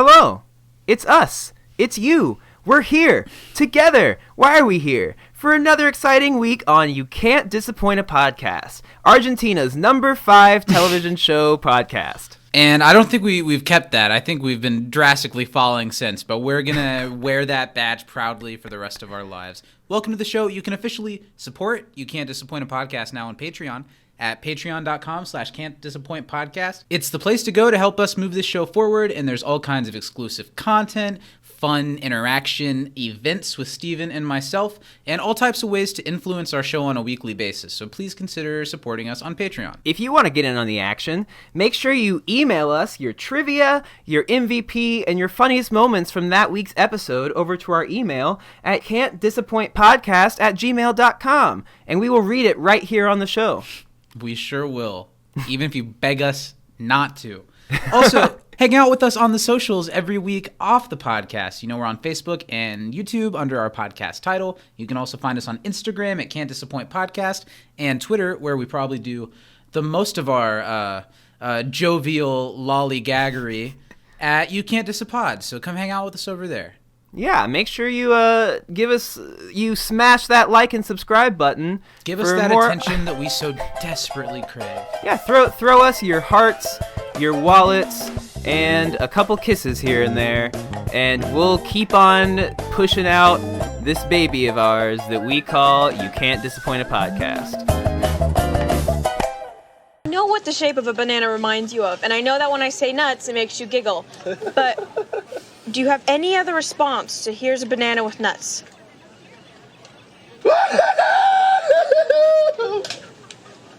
Hello, it's us, it's you, we're here, together. Why are we here? For another exciting week on You Can't Disappoint a Podcast, Argentina's number 5 television show podcast. And I don't think we've kept that. I think we've been drastically falling since, but we're going to wear that badge proudly for the rest of our lives. Welcome to the show. You can officially support You Can't Disappoint a Podcast now on Patreon at patreon.com/can'tdisappointpodcast. It's the place to go to help us move this show forward, and there's all kinds of exclusive content, fun interaction, events with Steven and myself, and all types of ways to influence our show on a weekly basis. So please consider supporting us on Patreon. If you want to get in on the action, make sure you email us your trivia, your MVP, and your funniest moments from that week's episode over to our email at can'tdisappointpodcast@gmail.com, and we will read it right here on the show. We sure will, even if you beg us not to. Also, hang out with us on the socials every week off the podcast. You know, we're on Facebook and YouTube under our podcast title. You can also find us on Instagram at Can't Disappoint Podcast and Twitter, where we probably do the most of our jovial lollygaggery at You Can't Disappoint. So come hang out with us over there. Yeah, make sure you you smash that like and subscribe button. Give us that attention that we so desperately crave. Yeah, throw us your hearts, your wallets, and a couple kisses here and there, and we'll keep on pushing out this baby of ours that we call You Can't Disappoint a Podcast. I know what the shape of a banana reminds you of, and I know that when I say nuts, it makes you giggle. But do you have any other response to here's a banana with nuts?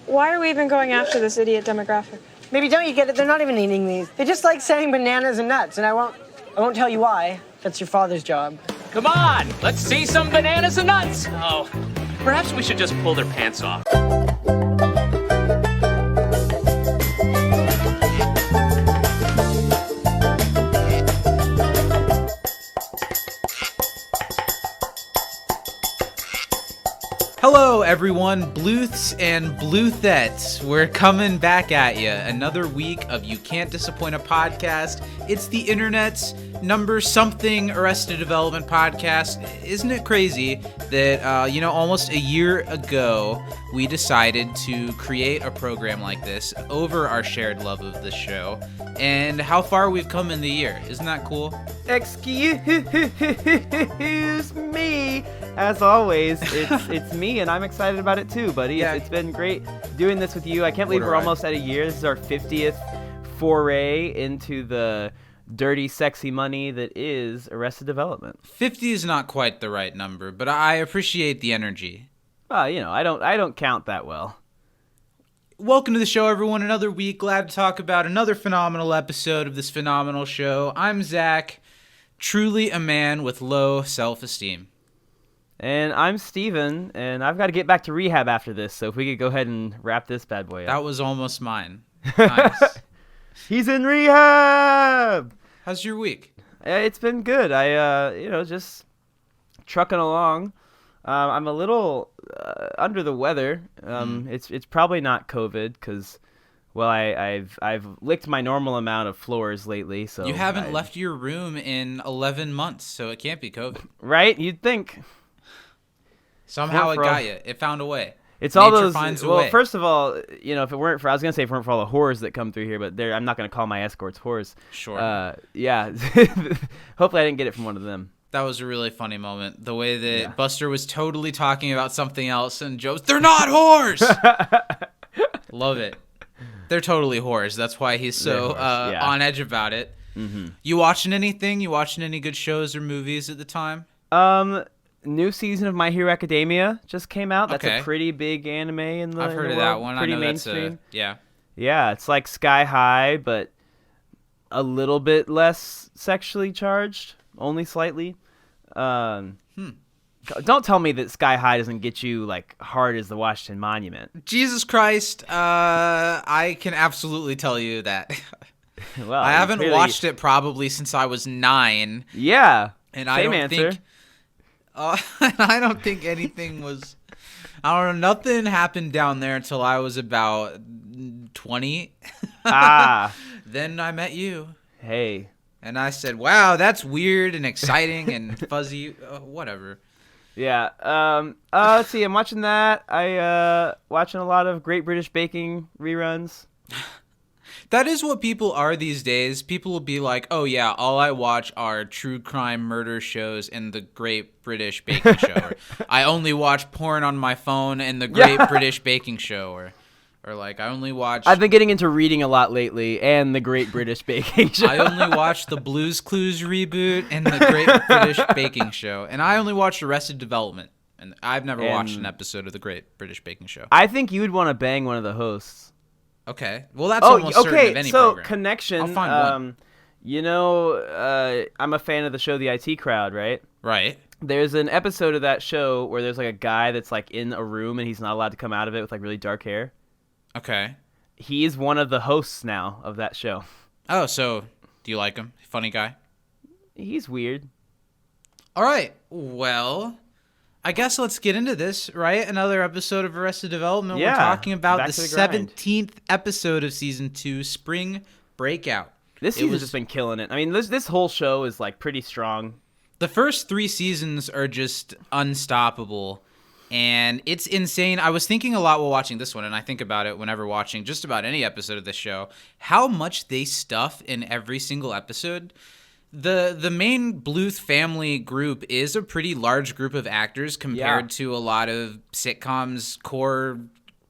Why are we even going after this idiot demographic? Maybe don't you get it? They're not even eating these. They just like saying bananas and nuts, and I won't tell you why. That's your father's job. Come on, let's see some bananas and nuts. Oh, perhaps we should just pull their pants off. Hello, everyone. Bluths and Bluthettes. We're coming back at you. Another week of You Can't Disappoint a Podcast. It's the internet's number something Arrested Development podcast. Isn't it crazy that, almost a year ago, we decided to create a program like this over our shared love of the show, and how far we've come in the year. Isn't that cool? Excuse me. As always, it's me, and I'm excited about it too, buddy. Yeah. It's been great doing this with you. I can't believe we're almost at a year. This is our 50th foray into the dirty, sexy money that is Arrested Development. 50 is not quite the right number, but I appreciate the energy. Well, I don't count that well. Welcome to the show, everyone. Another week. Glad to talk about another phenomenal episode of this phenomenal show. I'm Zach, truly a man with low self-esteem. And I'm Steven, and I've got to get back to rehab after this, so if we could go ahead and wrap this bad boy up. That was almost mine. Nice. He's in rehab! How's your week? It's been good. I, just trucking along. I'm a little under the weather. It's probably not COVID, because, well, I've licked my normal amount of floors lately. So you haven't left your room in 11 months, so it can't be COVID. Right? You'd think. Somehow it got you. It found a way. It's all Nature those. finds a Well, way. first of all, if it weren't for, I was gonna say if it weren't for all the whores that come through here, but I'm not gonna call my escorts whores. Sure. Yeah. Hopefully, I didn't get it from one of them. That was a really funny moment. The way that Buster was totally talking about something else, and Joe's, they're not whores. Love it. They're totally whores. That's why he's so on edge about it. Mm-hmm. You watching anything? You watching any good shows or movies at the time? New season of My Hero Academia just came out. That's Okay. a pretty big anime in the I've heard in of the that world. one. Pretty I know mainstream. Yeah. It's like Sky High, but a little bit less sexually charged, only slightly. Don't tell me that Sky High doesn't get you like hard as the Washington Monument. Jesus Christ, I can absolutely tell you that. Well, I haven't watched it probably since I was 9. Yeah, and same answer. I don't think anything was. I don't know. Nothing happened down there until I was about 20. Ah. Then I met you. Hey, And I said, wow, that's weird and exciting and fuzzy. Whatever. Yeah. Let's see. I'm watching that. I watching a lot of Great British Baking reruns. That is what people are these days. People will be like, oh, yeah, all I watch are true crime murder shows and the Great British Baking Show. Or, I only watch porn on my phone and the Great British Baking Show. Or like, I only watch... I've been getting into reading a lot lately and the Great British Baking Show. I only watch the Blue's Clues reboot and the Great British Baking Show. And I only watch Arrested Development. And I've never watched an episode of the Great British Baking Show. I think you would want to bang one of the hosts. Okay. Well, that's almost certain of any program. Connection. I'll find one. You know, I'm a fan of the show The IT Crowd, right? Right. There's an episode of that show where there's like a guy that's like in a room and he's not allowed to come out of it with like really dark hair. Okay. He's one of the hosts now of that show. Oh, so do you like him? Funny guy? He's weird. All right. Well, I guess let's get into this, right? Another episode of Arrested Development. Yeah, We're talking about the grind. 17th episode of Season 2, Spring Breakout. This season's just been killing it. I mean, this whole show is like pretty strong. The first 3 seasons are just unstoppable. And it's insane. I was thinking a lot while watching this one, and I think about it whenever watching just about any episode of this show, how much they stuff in every single episode. The main Bluth family group is a pretty large group of actors compared to a lot of sitcoms' core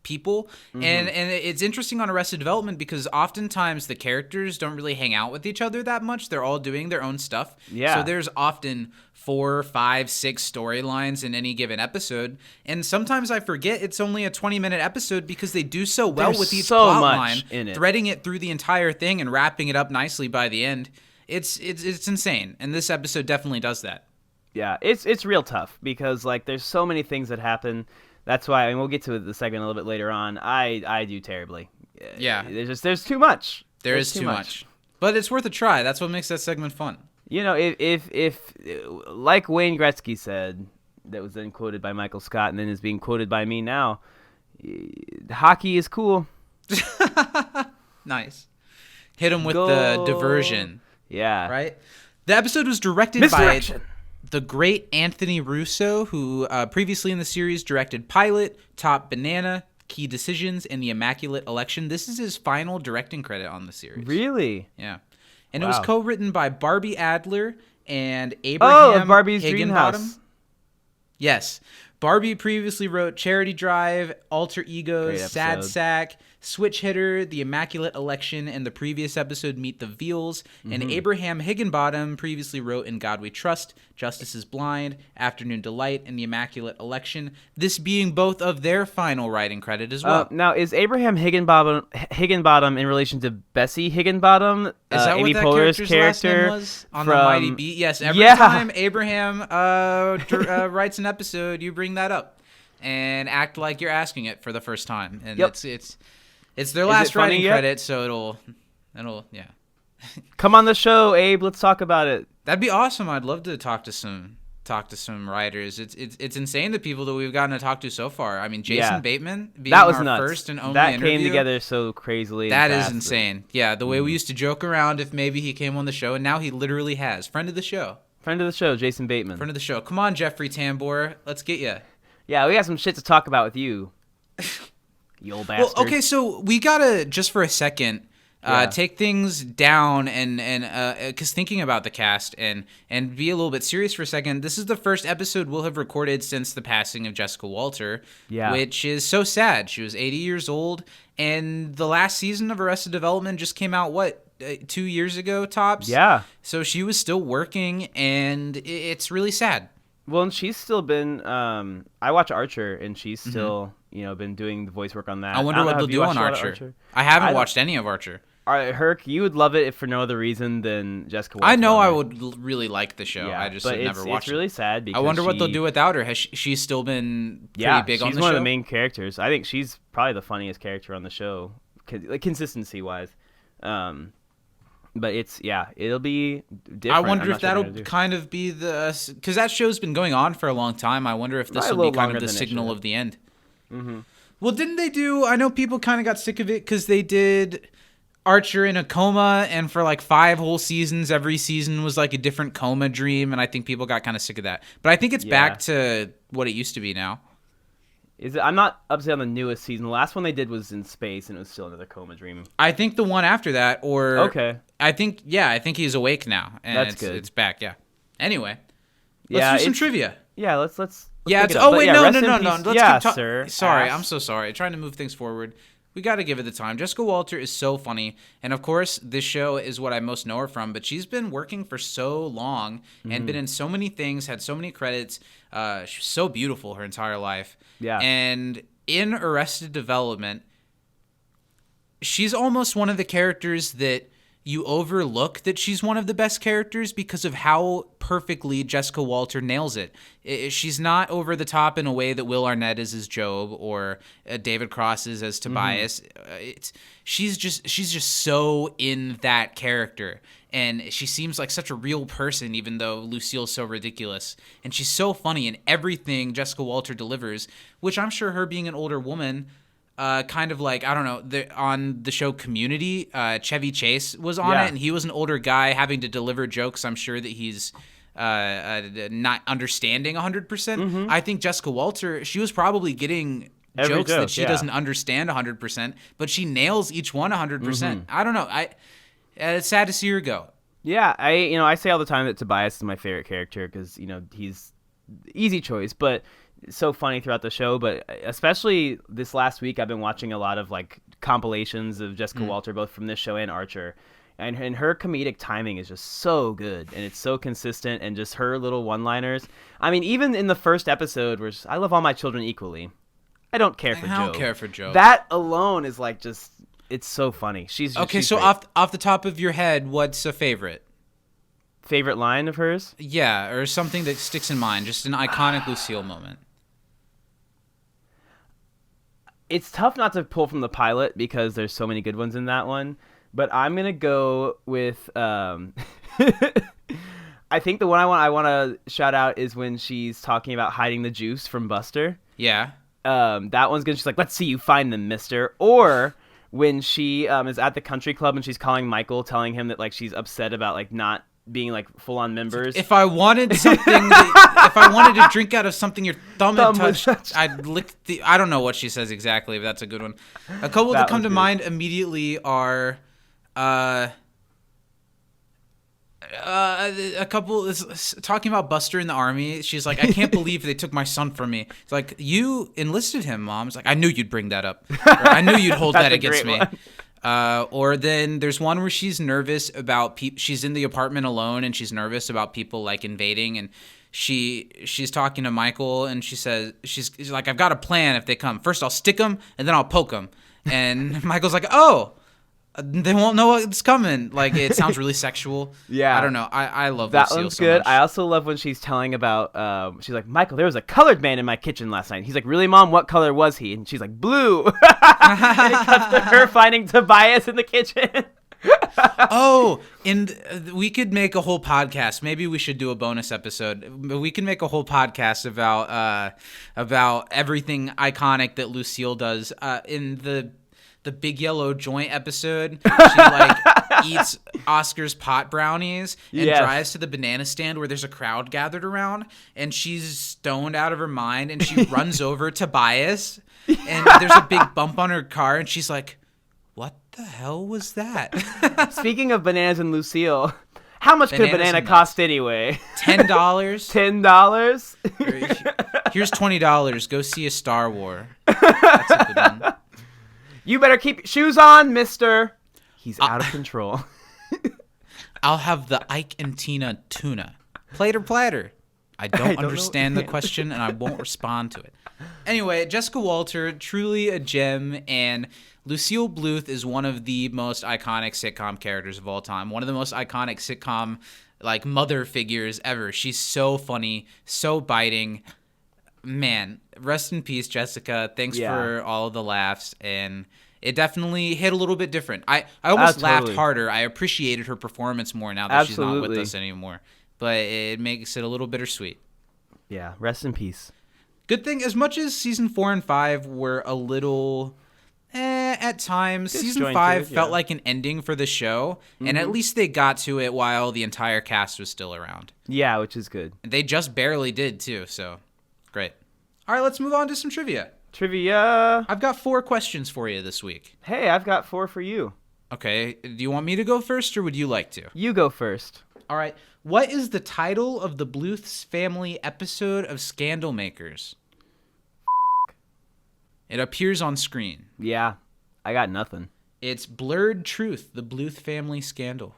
people. Mm-hmm. And it's interesting on Arrested Development because oftentimes the characters don't really hang out with each other that much. They're all doing their own stuff. Yeah. So there's often 4, 5, 6 storylines in any given episode. And sometimes I forget it's only a 20-minute episode because they do so well with each plot line, threading it through the entire thing and wrapping it up nicely by the end. It's insane. And this episode definitely does that. Yeah, it's real tough because like there's so many things that happen. That's why, I mean, we'll get to the segment a little bit later on. I do terribly. Yeah. There's too much. There's too much. But it's worth a try. That's what makes that segment fun. You know, if like Wayne Gretzky said, that was then quoted by Michael Scott and then is being quoted by me now, hockey is cool. Nice. Hit him with the diversion. Yeah. Right? The episode was directed by the great Anthony Russo, who previously in the series directed Pilot, Top Banana, Key Decisions, and The Immaculate Election. This is his final directing credit on the series. Really? Yeah. And it was co-written by Barbie Adler and Abraham Barbie's Higginbottom. Dreamhouse. Yes. Barbie previously wrote Charity Drive, Alter Egos, Sad Sack, Switch Hitter, The Immaculate Election, and the previous episode Meet the Veals. Mm-hmm. And Abraham Higginbottom previously wrote In God We Trust, Justice is Blind, Afternoon Delight, and The Immaculate Election, this being both of their final writing credit as well. Now, is Abraham Higginbottom in relation to Bessie Higginbottom, is that Amy what that Poehler's character's character last name was? On the Mighty Beat? Yes, every time Abraham writes an episode, you bring that up and act like you're asking it for the first time. And it's their last writing credit, so it'll yeah. Come on the show, Abe. Let's talk about it. That'd be awesome. I'd love to talk to some writers. It's insane the people that we've gotten to talk to so far. I mean, Jason Bateman being that was our nuts. first and only that interview. Came together so crazily. That and is fast, insane. Yeah, the way we used to joke around if maybe he came on the show, and now he literally has. Friend of the show. Friend of the show, Jason Bateman. Friend of the show. Come on, Jeffrey Tambor. Let's get you. Yeah, we got some shit to talk about with you. You old bastard. Well, okay, so we gotta, just for a second, take things down and because thinking about the cast and be a little bit serious for a second. This is the first episode we'll have recorded since the passing of Jessica Walter, which is so sad. She was 80 years old, and the last season of Arrested Development just came out, 2 years ago, tops? Yeah. So she was still working, and it's really sad. Well, and she's still been, I watch Archer, and she's still, been doing the voice work on that. I wonder what they'll do on Archer. I haven't watched any of Archer. Herc, you would love it if for no other reason than Jessica Walter. I know I would really like the show. I just have never watched it. It's really sad because I wonder what they'll do without her. Has she still been pretty big on the show? She's one of the main characters. I think she's probably the funniest character on the show, like consistency-wise. But it'll be different. I wonder if that'll kind of be because that show's been going on for a long time. I wonder if this will be kind of the signal of the end. Mm-hmm. Well, didn't they do? I know people kind of got sick of it because they did. Archer in a coma, and for like 5 whole seasons, every season was like a different coma dream, and I think people got kind of sick of that. But I think it's back to what it used to be now. Is it? I'm not up to date on the newest season. The last one they did was in space, and it was still another coma dream. I think the one after that, or okay. I think he's awake now, and That's good. It's back. Yeah. Anyway, let's do some trivia. Yeah, let's. Yeah. It's, no. rest in No. peace. Let's yeah, keep sir. Sorry, I'm so sorry. Trying to move things forward. We got to give it the time. Jessica Walter is so funny. And of course, this show is what I most know her from, but she's been working for so long and been in so many things, had so many credits. She's so beautiful her entire life. Yeah. And in Arrested Development, she's almost one of the characters that you overlook that she's one of the best characters because of how perfectly Jessica Walter nails it. She's not over the top in a way that Will Arnett is as Job or David Cross is as Tobias. She's just so in that character, and she seems like such a real person, even though Lucille's so ridiculous. And she's so funny in everything Jessica Walter delivers, which I'm sure her being an older woman. Kind of like, I don't know, on the show Community, Chevy Chase was on it, and he was an older guy having to deliver jokes. I'm sure that he's not understanding 100%. I think Jessica Walter, she was probably getting jokes that she doesn't understand 100%, but she nails each one 100%. I don't know. It's sad to see her go. Yeah, I say all the time that Tobias is my favorite character because, he's easy choice, but so funny throughout the show. But especially this last week, I've been watching a lot of like compilations of Jessica Walter, both from this show and Archer, and her comedic timing is just so good, and it's so consistent, and just her little one-liners. I mean, even in the first episode, where I love all my children equally, I don't care for Joe. I don't care for Joe. That alone is like just, it's so funny. She's so great. off the top of your head, what's a favorite? Favorite line of hers? Yeah, or something that sticks in mind, just an iconic Lucille moment. It's tough not to pull from the pilot because there's so many good ones in that one. But I'm going to go with... I think the one I want to shout out is when she's talking about hiding the juice from Buster. Yeah. That one's good. She's like, let's see you find them, mister. Or when she is at the country club and she's calling Michael, telling him that like she's upset about like not being like full-on members. If I wanted something, if I wanted to drink out of something your thumb had touched, I'd lick the. I don't know what she says exactly, but that's a good one. A couple that come to mind immediately are, a couple is talking about Buster in the army. She's like, I can't believe they took my son from me. It's like, you enlisted him, Mom. It's like, I knew you'd bring that up. Or, I knew you'd hold that against me. Or then there's one where she's nervous about she's in the apartment alone and she's nervous about people like invading, and she's talking to Michael and she says she's like, I've got a plan if they come. First I'll stick them and then I'll poke them. And Michael's like, oh, they won't know what's coming. Like, it sounds really sexual. Yeah. I don't know. I love that Lucille one's so good. much. I also love when she's telling about, she's like, Michael, there was a colored man in my kitchen last night. He's like, really, Mom? What color was he? And she's like, blue. And it cuts to her finding Tobias in the kitchen. Oh, and we could make a whole podcast. Maybe we should do a bonus episode. We can make a whole podcast about everything iconic that Lucille does. In the Big Yellow Joint episode, she like eats Oscar's pot brownies and drives to the banana stand where there's a crowd gathered around, and she's stoned out of her mind, and she runs over Tobias, and there's a big bump on her car, and she's like, what the hell was that? Speaking of bananas and Lucille, how much could a banana cost anyway? $10. $10? Here's $20. Go see a Star War. That's a good one. You better keep your shoes on, mister. He's out of control. I'll have the Ike and Tina tuna. Plate or platter? I don't understand the question, and I won't respond to it. Anyway, Jessica Walter, truly a gem, and Lucille Bluth is one of the most iconic sitcom characters of all time. One of the most iconic sitcom, like, mother figures ever. She's so funny, so biting. Man, rest in peace, Jessica. Thanks for all of the laughs, and it definitely hit a little bit different. I almost laughed harder. I appreciated her performance more now that she's not with us anymore, but it makes it a little bittersweet. Yeah, rest in peace. Good thing, as much as season 4 and 5 were a little At times. Season Disjointed, 5 felt yeah. like an ending for the show, and at least they got to it while the entire cast was still around. Yeah, which is good. They just barely did, too, so great. All right, let's move on to some trivia. Trivia. I've got 4 questions for you this week. Hey, I've got 4 for you. Okay, do you want me to go first, or would you like to? You go first. All right, what is the title of the Bluth's family episode of Scandal Makers? It appears on screen. Yeah, I got nothing. It's Blurred Truth, the Bluth family scandal.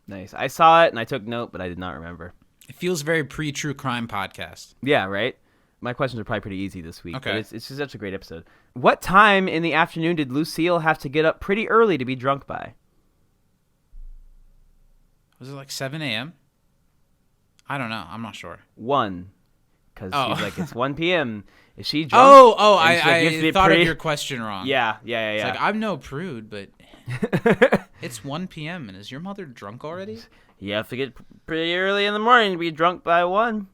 Nice. I saw it and I took note, but I did not remember. It feels very pre-true crime podcast. Yeah, right? My questions are probably pretty easy this week. Okay. But it's just such a great episode. What time in the afternoon did Lucille have to get up pretty early to be drunk by? Was it like 7 a.m.? I don't know. I'm not sure. 1. Because Oh. she's like, it's 1 p.m. Is she drunk? Oh, And she's like, "You have to I be thought pretty-" of your question wrong. Yeah. It's like, I'm no prude, but it's 1 p.m. and is your mother drunk already? You have to get pretty early in the morning to be drunk by 1.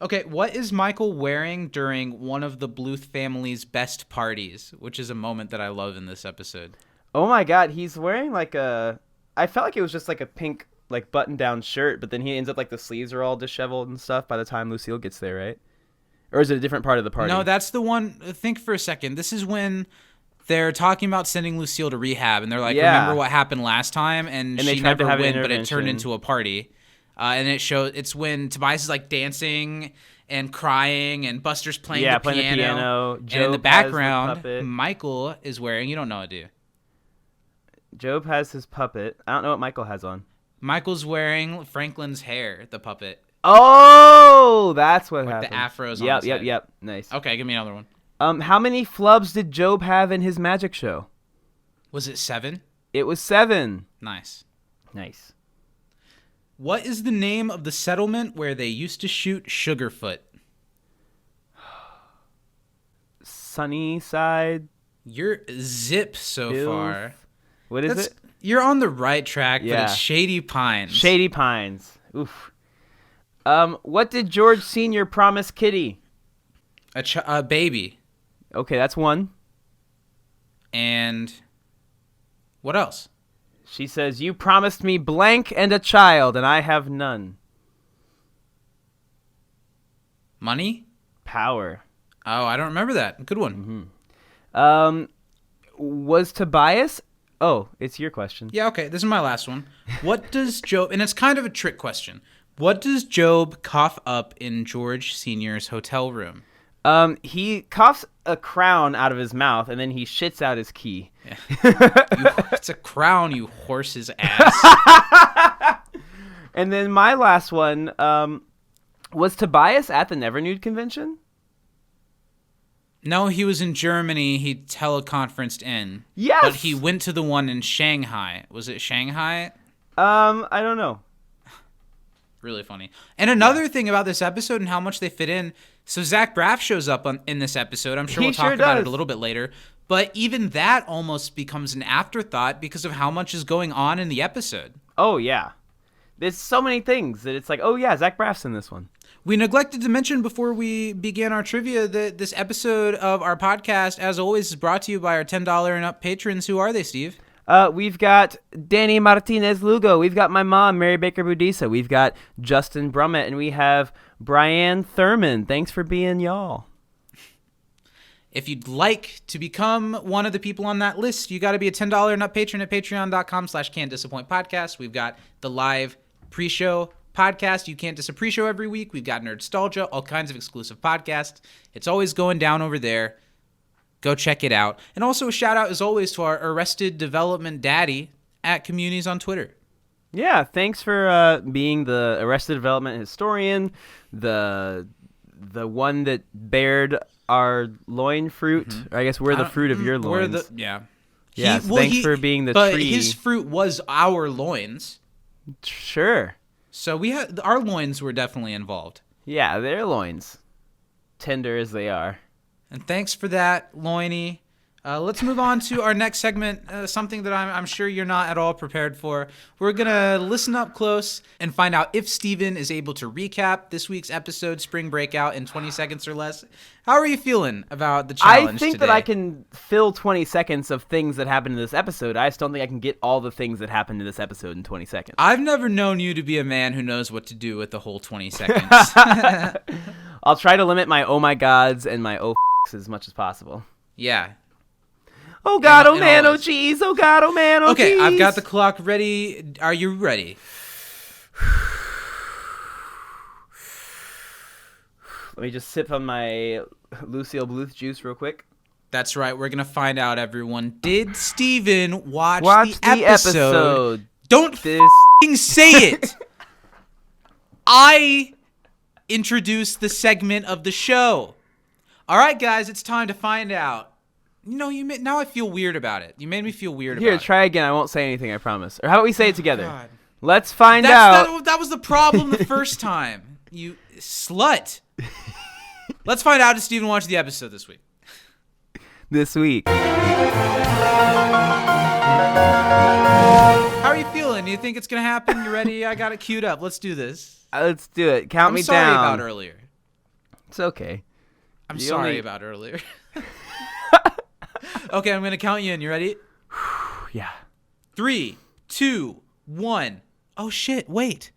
Okay, what is Michael wearing during one of the Bluth family's best parties, which is a moment that I love in this episode? Oh my god, he's wearing like a... I felt like it was just like a pink like button-down shirt, but then he ends up like the sleeves are all disheveled and stuff by the time Lucille gets there, right? Or is it a different part of the party? No, that's the one. Think for a second. This is when they're talking about sending Lucille to rehab, and they're like, Yeah. remember what happened last time? And they she tried to never have an went, but it turned intervention. into a party. And it's when Tobias is like dancing and crying, and Buster's playing the playing piano. the piano. And in Job the has the background, puppet. Michael is wearing, you don't know it, do you? Job has his puppet. I don't know what Michael has on. Michael's wearing Franklin's hair, the puppet. Oh, that's what Like happened. the afros on Yep, his yep, head. yep. Nice. Okay, give me another one. How many flubs did Job have in his magic show? Was it 7? It was 7. Nice. Nice. What is the name of the settlement where they used to shoot Sugarfoot? Sunnyside. You're zip so Bluth. far. What is it? You're on the right track, but Yeah. it's Shady Pines. Shady Pines. Oof. What did George Sr. promise Kitty? A baby. Okay, that's 1. And what else? She says, "You promised me blank and a child, and I have none." Money? Power. Oh, I don't remember that. Good one. Was Tobias... Oh, it's your question. Yeah, okay. This is my last one. What does Job... And it's kind of a trick question. What does Job cough up in George Sr.'s hotel room? He coughs a crown out of his mouth, and then he shits out his key. It's a crown, you horse's ass. And then my last one, was Tobias at the Never Nude convention? No, he was in Germany. He teleconferenced in. Yes! But he went to the one in Shanghai. Was it Shanghai? I don't know. Really funny. And another thing about this episode and how much they fit in. So Zach Braff shows up in this episode. I'm sure He we'll talk sure about it does. a little bit later. But even that almost becomes an afterthought because of how much is going on in the episode. Oh, yeah. There's so many things that it's like, oh, yeah, Zach Braff's in this one. We neglected to mention before we began our trivia that this episode of our podcast, as always, is brought to you by our $10 and up patrons. Who are they, Steve? We've got Danny Martinez Lugo. We've got my mom, Mary Baker Budisa. We've got Justin Brummett. And we have Brian Thurman. Thanks for being y'all. If you'd like to become one of the people on that list, you got to be a $10 and up patron at patreon.com/can'tdisappointpodcast. We've got the live pre-show podcast. You Can't Diss a Pre-Show every week. We've got Nerdstalgia, all kinds of exclusive podcasts. It's always going down over there. Go check it out. And also a shout out, as always, to our Arrested Development daddy at Communities on Twitter. Yeah, thanks for being the Arrested Development historian, the one that bared our loin fruit. Mm-hmm. I guess we're the fruit of your loins. Yeah. Yes, thanks for being the but tree. his fruit was our loins. Sure. So our loins were definitely involved. Yeah, they're loins. Tender as they are. And thanks for that, Loiny. Let's move on to our next segment, something that I'm sure you're not at all prepared for. We're going to listen up close and find out if Steven is able to recap this week's episode, Spring Breakout, in 20 seconds or less. How are you feeling about the challenge I think today? that I can fill 20 seconds of things that happened in this episode. I just don't think I can get all the things that happened in this episode in 20 seconds. I've never known you to be a man who knows what to do with the whole 20 seconds. I'll try to limit my oh my gods and my oh f***s as much as possible. Yeah. Oh god, oh And man, oh always. jeez, oh god, oh man, oh Okay, jeez. I've got the clock ready. Are you ready? Let me just sip on my Lucille Bluth juice real quick. That's right. We're going to find out, everyone. Did Steven watch Watch the episode? Don't This f***ing say it. I introduced the segment of the show. All right, guys, it's time to find out. You know, now I feel weird about it. You made me feel weird Here, about it. try again. I won't say anything, I promise. Or how about we say it together? God. Let's find out. That was the problem the first time. You slut. Let's find out if Steven watched the episode this week. This week. How are you feeling? Do you think it's going to happen? You ready? I got it queued up. Let's do this. Let's do it. Count I'm me sorry down. about earlier. It's okay. I'm You sorry only- about earlier. Okay, I'm going to count you in. You ready? Yeah. 3, 2, 1. Oh, shit. Wait.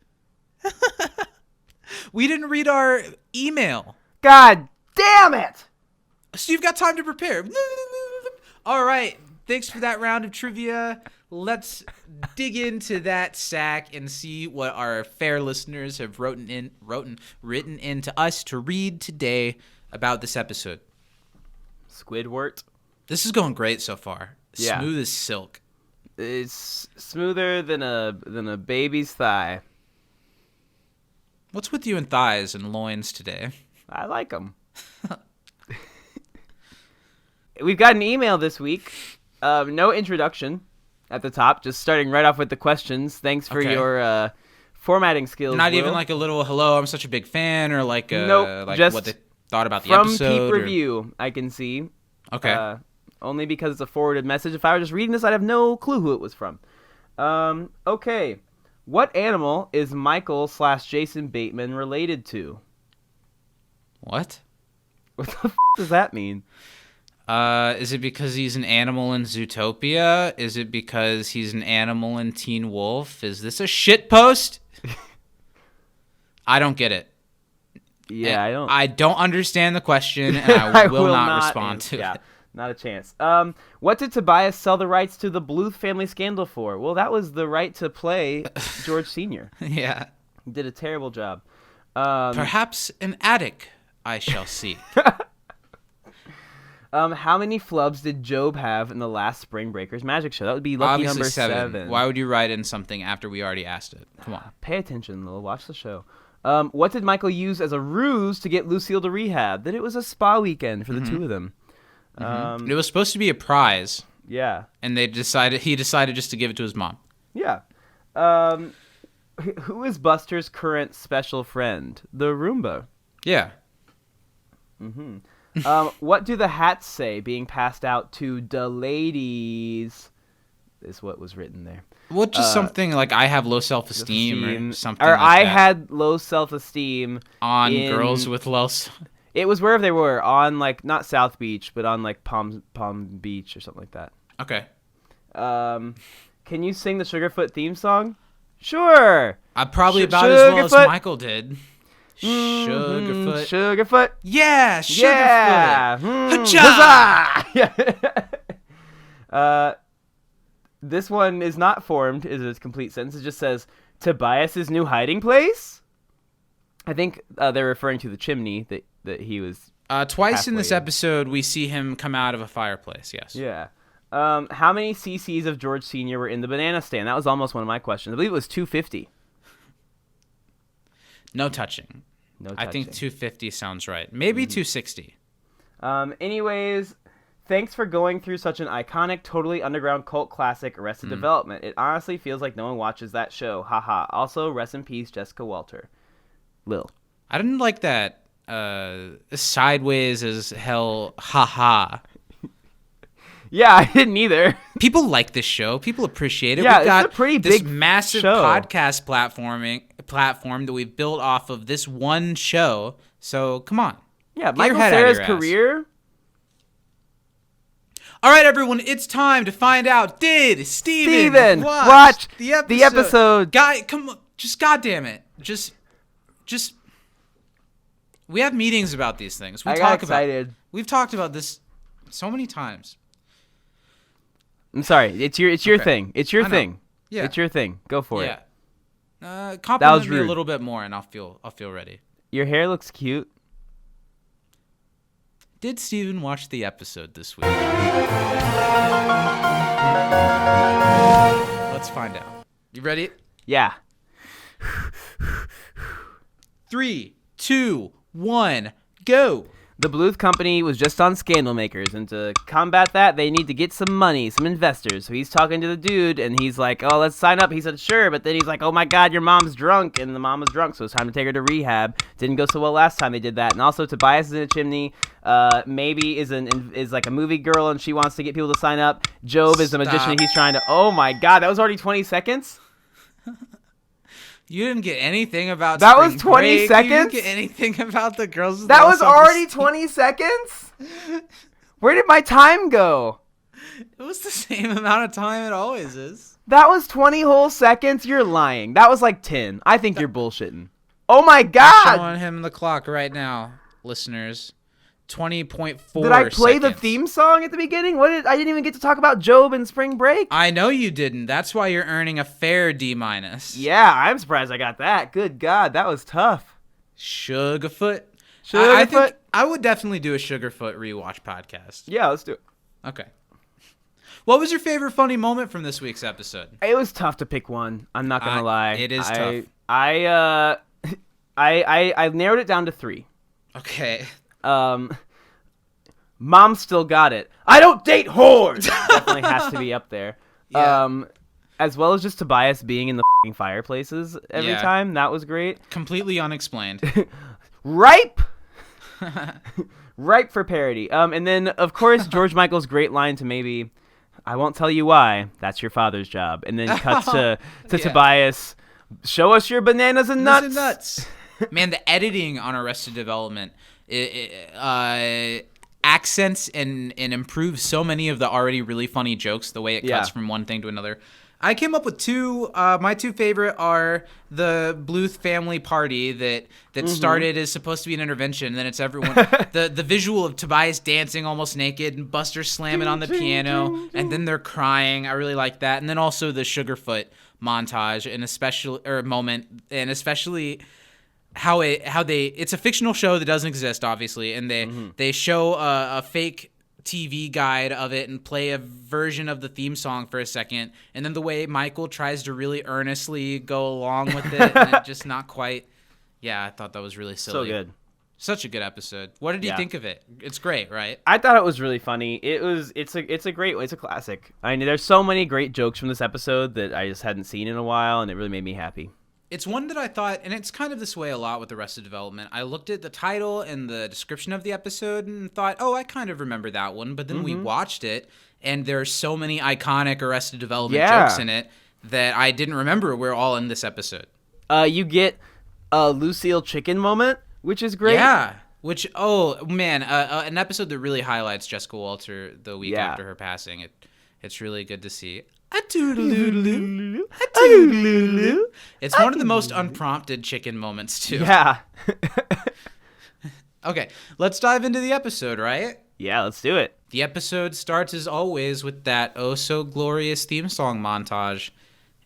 We didn't read our email. God damn it! So you've got time to prepare. All right. Thanks for that round of trivia. Let's dig into that sack and see what our fair listeners have written in to us to read today about this episode. Squidward. This is going great so far. Yeah. Smooth as silk. It's smoother than a baby's thigh. What's with you and thighs and loins today? I like them. We've got an email this week. No introduction at the top. Just starting right off with the questions. Thanks for Okay. your formatting skills. Not even Will. like a little hello, I'm such a big fan, or like Nope, like just what they thought about the from episode. Peep or- Review. I can see. Okay. Only because it's a forwarded message. If I were just reading this, I'd have no clue who it was from. Okay. What animal is Michael/Jason Bateman related to? What? What the does that mean? Is it because he's an animal in Zootopia? Is it because he's an animal in Teen Wolf? Is this a shit post? I don't get it. Yeah, I don't understand the question, and I will not respond to yeah, it. not a chance. What did Tobias sell the rights to the Bluth family scandal for? Well, that was the right to play George Sr. Yeah. He did a terrible job. Perhaps an attic I shall see. How many flubs did Job have in the last Spring Breakers magic show? That would be lucky Obviously number 7. Why would you write in something after we already asked it? Come on. Pay attention, Lil. Watch the show. What did Michael use as a ruse to get Lucille to rehab? That it was a spa weekend for the two of them. It was supposed to be a prize, Yeah. and he decided just to give it to his mom. Yeah. Who is Buster's current special friend? The Roomba. Yeah. What do the hats say being passed out to the ladies? Is what was written there. Well, just something like I have low self-esteem or something Or like I that. had low self-esteem on in- girls with low It was wherever they were, on like not South Beach, but on like Palm Beach or something like that. Okay. Can you sing the Sugarfoot theme song? Sure. Probably about as well as Sugarfoot. Michael did. Sugarfoot. Sugarfoot. Yeah, Sugarfoot. Yeah. Huzzah! Yeah. This one is not formed as a complete sentence. It just says Tobias's new hiding place. I think they're referring to the chimney that he was. Twice in this halfway in. episode, we see him come out of a fireplace. Yes. Yeah. How many cc's of George Sr. were in the banana stand? That was almost one of my questions. I believe it was 250. No touching. No I think touching. 250 sounds right. Maybe 260. Anyways, thanks for going through such an iconic, totally underground cult classic, Arrested Development. It honestly feels like no one watches that show. Haha. Also, rest in peace, Jessica Walter. Lil. I didn't like that sideways as hell, haha. Yeah, I didn't either. People like this show. People appreciate it. Yeah, We've got it's a pretty this big massive show. podcast platform that we've built off of this one show. So come on. Yeah, Get your Michael head out of Cera's your ass. career. All right, everyone, it's time to find out. Did Steven watch watch the episode? the episode. Guy, come on. Just goddamn it. Just. We have meetings about these things. I got excited. We've talked about this so many times. I'm sorry. It's your Okay. thing. It's your I know. thing. Yeah. It's your thing. Go for it. Yeah. Compliment me a rude. little bit more, and I'll feel ready. Your hair looks cute. Did Steven watch the episode this week? Let's find out. You ready? Yeah. 3, 2, 1, go. The Bluth company was just on Scandal Makers, and to combat that, they need to get some money, some investors. So he's talking to the dude, and he's like, oh, let's sign up. He said, sure, but then he's like, oh my god, your mom's drunk, and the mom was drunk, so it's time to take her to rehab. Didn't go so well last time they did that. And also, Tobias is in a chimney. Maybe is like a movie girl, and she wants to get people to sign up. Job is a magician, and he's trying to, oh my god, that was already 20 seconds? You didn't get anything about That spring was 20 break. seconds? You didn't get anything about the girls. That was already 20 seconds? Where did my time go? It was the same amount of time it always is. That was 20 whole seconds? You're lying. That was like 10. I think you're bullshitting. Oh my god! Showing him the clock right now, listeners. 20.4 Did I play the seconds. theme song at the beginning? I didn't even get to talk about Job and spring break. I know you didn't. That's why you're earning a fair D-. Yeah, I'm surprised I got that. Good god, that was tough. Sugarfoot. Sugarfoot? I think I would definitely do a Sugarfoot rewatch podcast. Yeah, let's do it. Okay. What was your favorite funny moment from this week's episode? It was tough to pick one. I'm not gonna lie. It is tough. I narrowed it down to 3. Okay. Mom still got it. I don't date whores. Definitely has to be up there. Yeah. As well as just Tobias being in the f***ing fireplaces every Yeah. time. That was great. Completely unexplained. Ripe. Ripe for parody. And then of course George Michael's great line to maybe, I won't tell you why. That's your father's job. And then cuts to Yeah. Tobias. Show us your bananas and nuts. Nuts. Man, the editing on Arrested Development accents and improves so many of the already really funny jokes, the way it cuts from one thing to another. I came up with 2. My 2 favorite are the Bluth family party that started as supposed to be an intervention, and then it's everyone. the visual of Tobias dancing almost naked and Buster slamming on the piano, and then they're crying. I really like that. And then also the Sugarfoot montage, and especially how it's a fictional show that doesn't exist, obviously, and they show a fake TV guide of it and play a version of the theme song for a second, and then the way Michael tries to really earnestly go along with it, and it just not quite. Yeah, I thought that was really silly. So good. Such a good episode. What did you think of it? It's great, right? I thought it was really funny. It's a classic. I mean, there's so many great jokes from this episode that I just hadn't seen in a while, and it really made me happy. It's one that I thought, and it's kind of this way a lot with Arrested Development. I looked at the title and the description of the episode and thought, oh, I kind of remember that one. But then we watched it, and there's so many iconic Arrested Development jokes in it that I didn't remember were all in this episode. You get a Lucille Chicken moment, which is great. Yeah. Which, oh, man, an episode that really highlights Jessica Walter the week after her passing. It's really good to see. A-doodle-doodle-doo. A-doodle-doodle-doo. It's one of the most unprompted chicken moments, too. Yeah. Okay, let's dive into the episode, right? Yeah, let's do it. The episode starts, as always, with that oh-so-glorious theme song montage.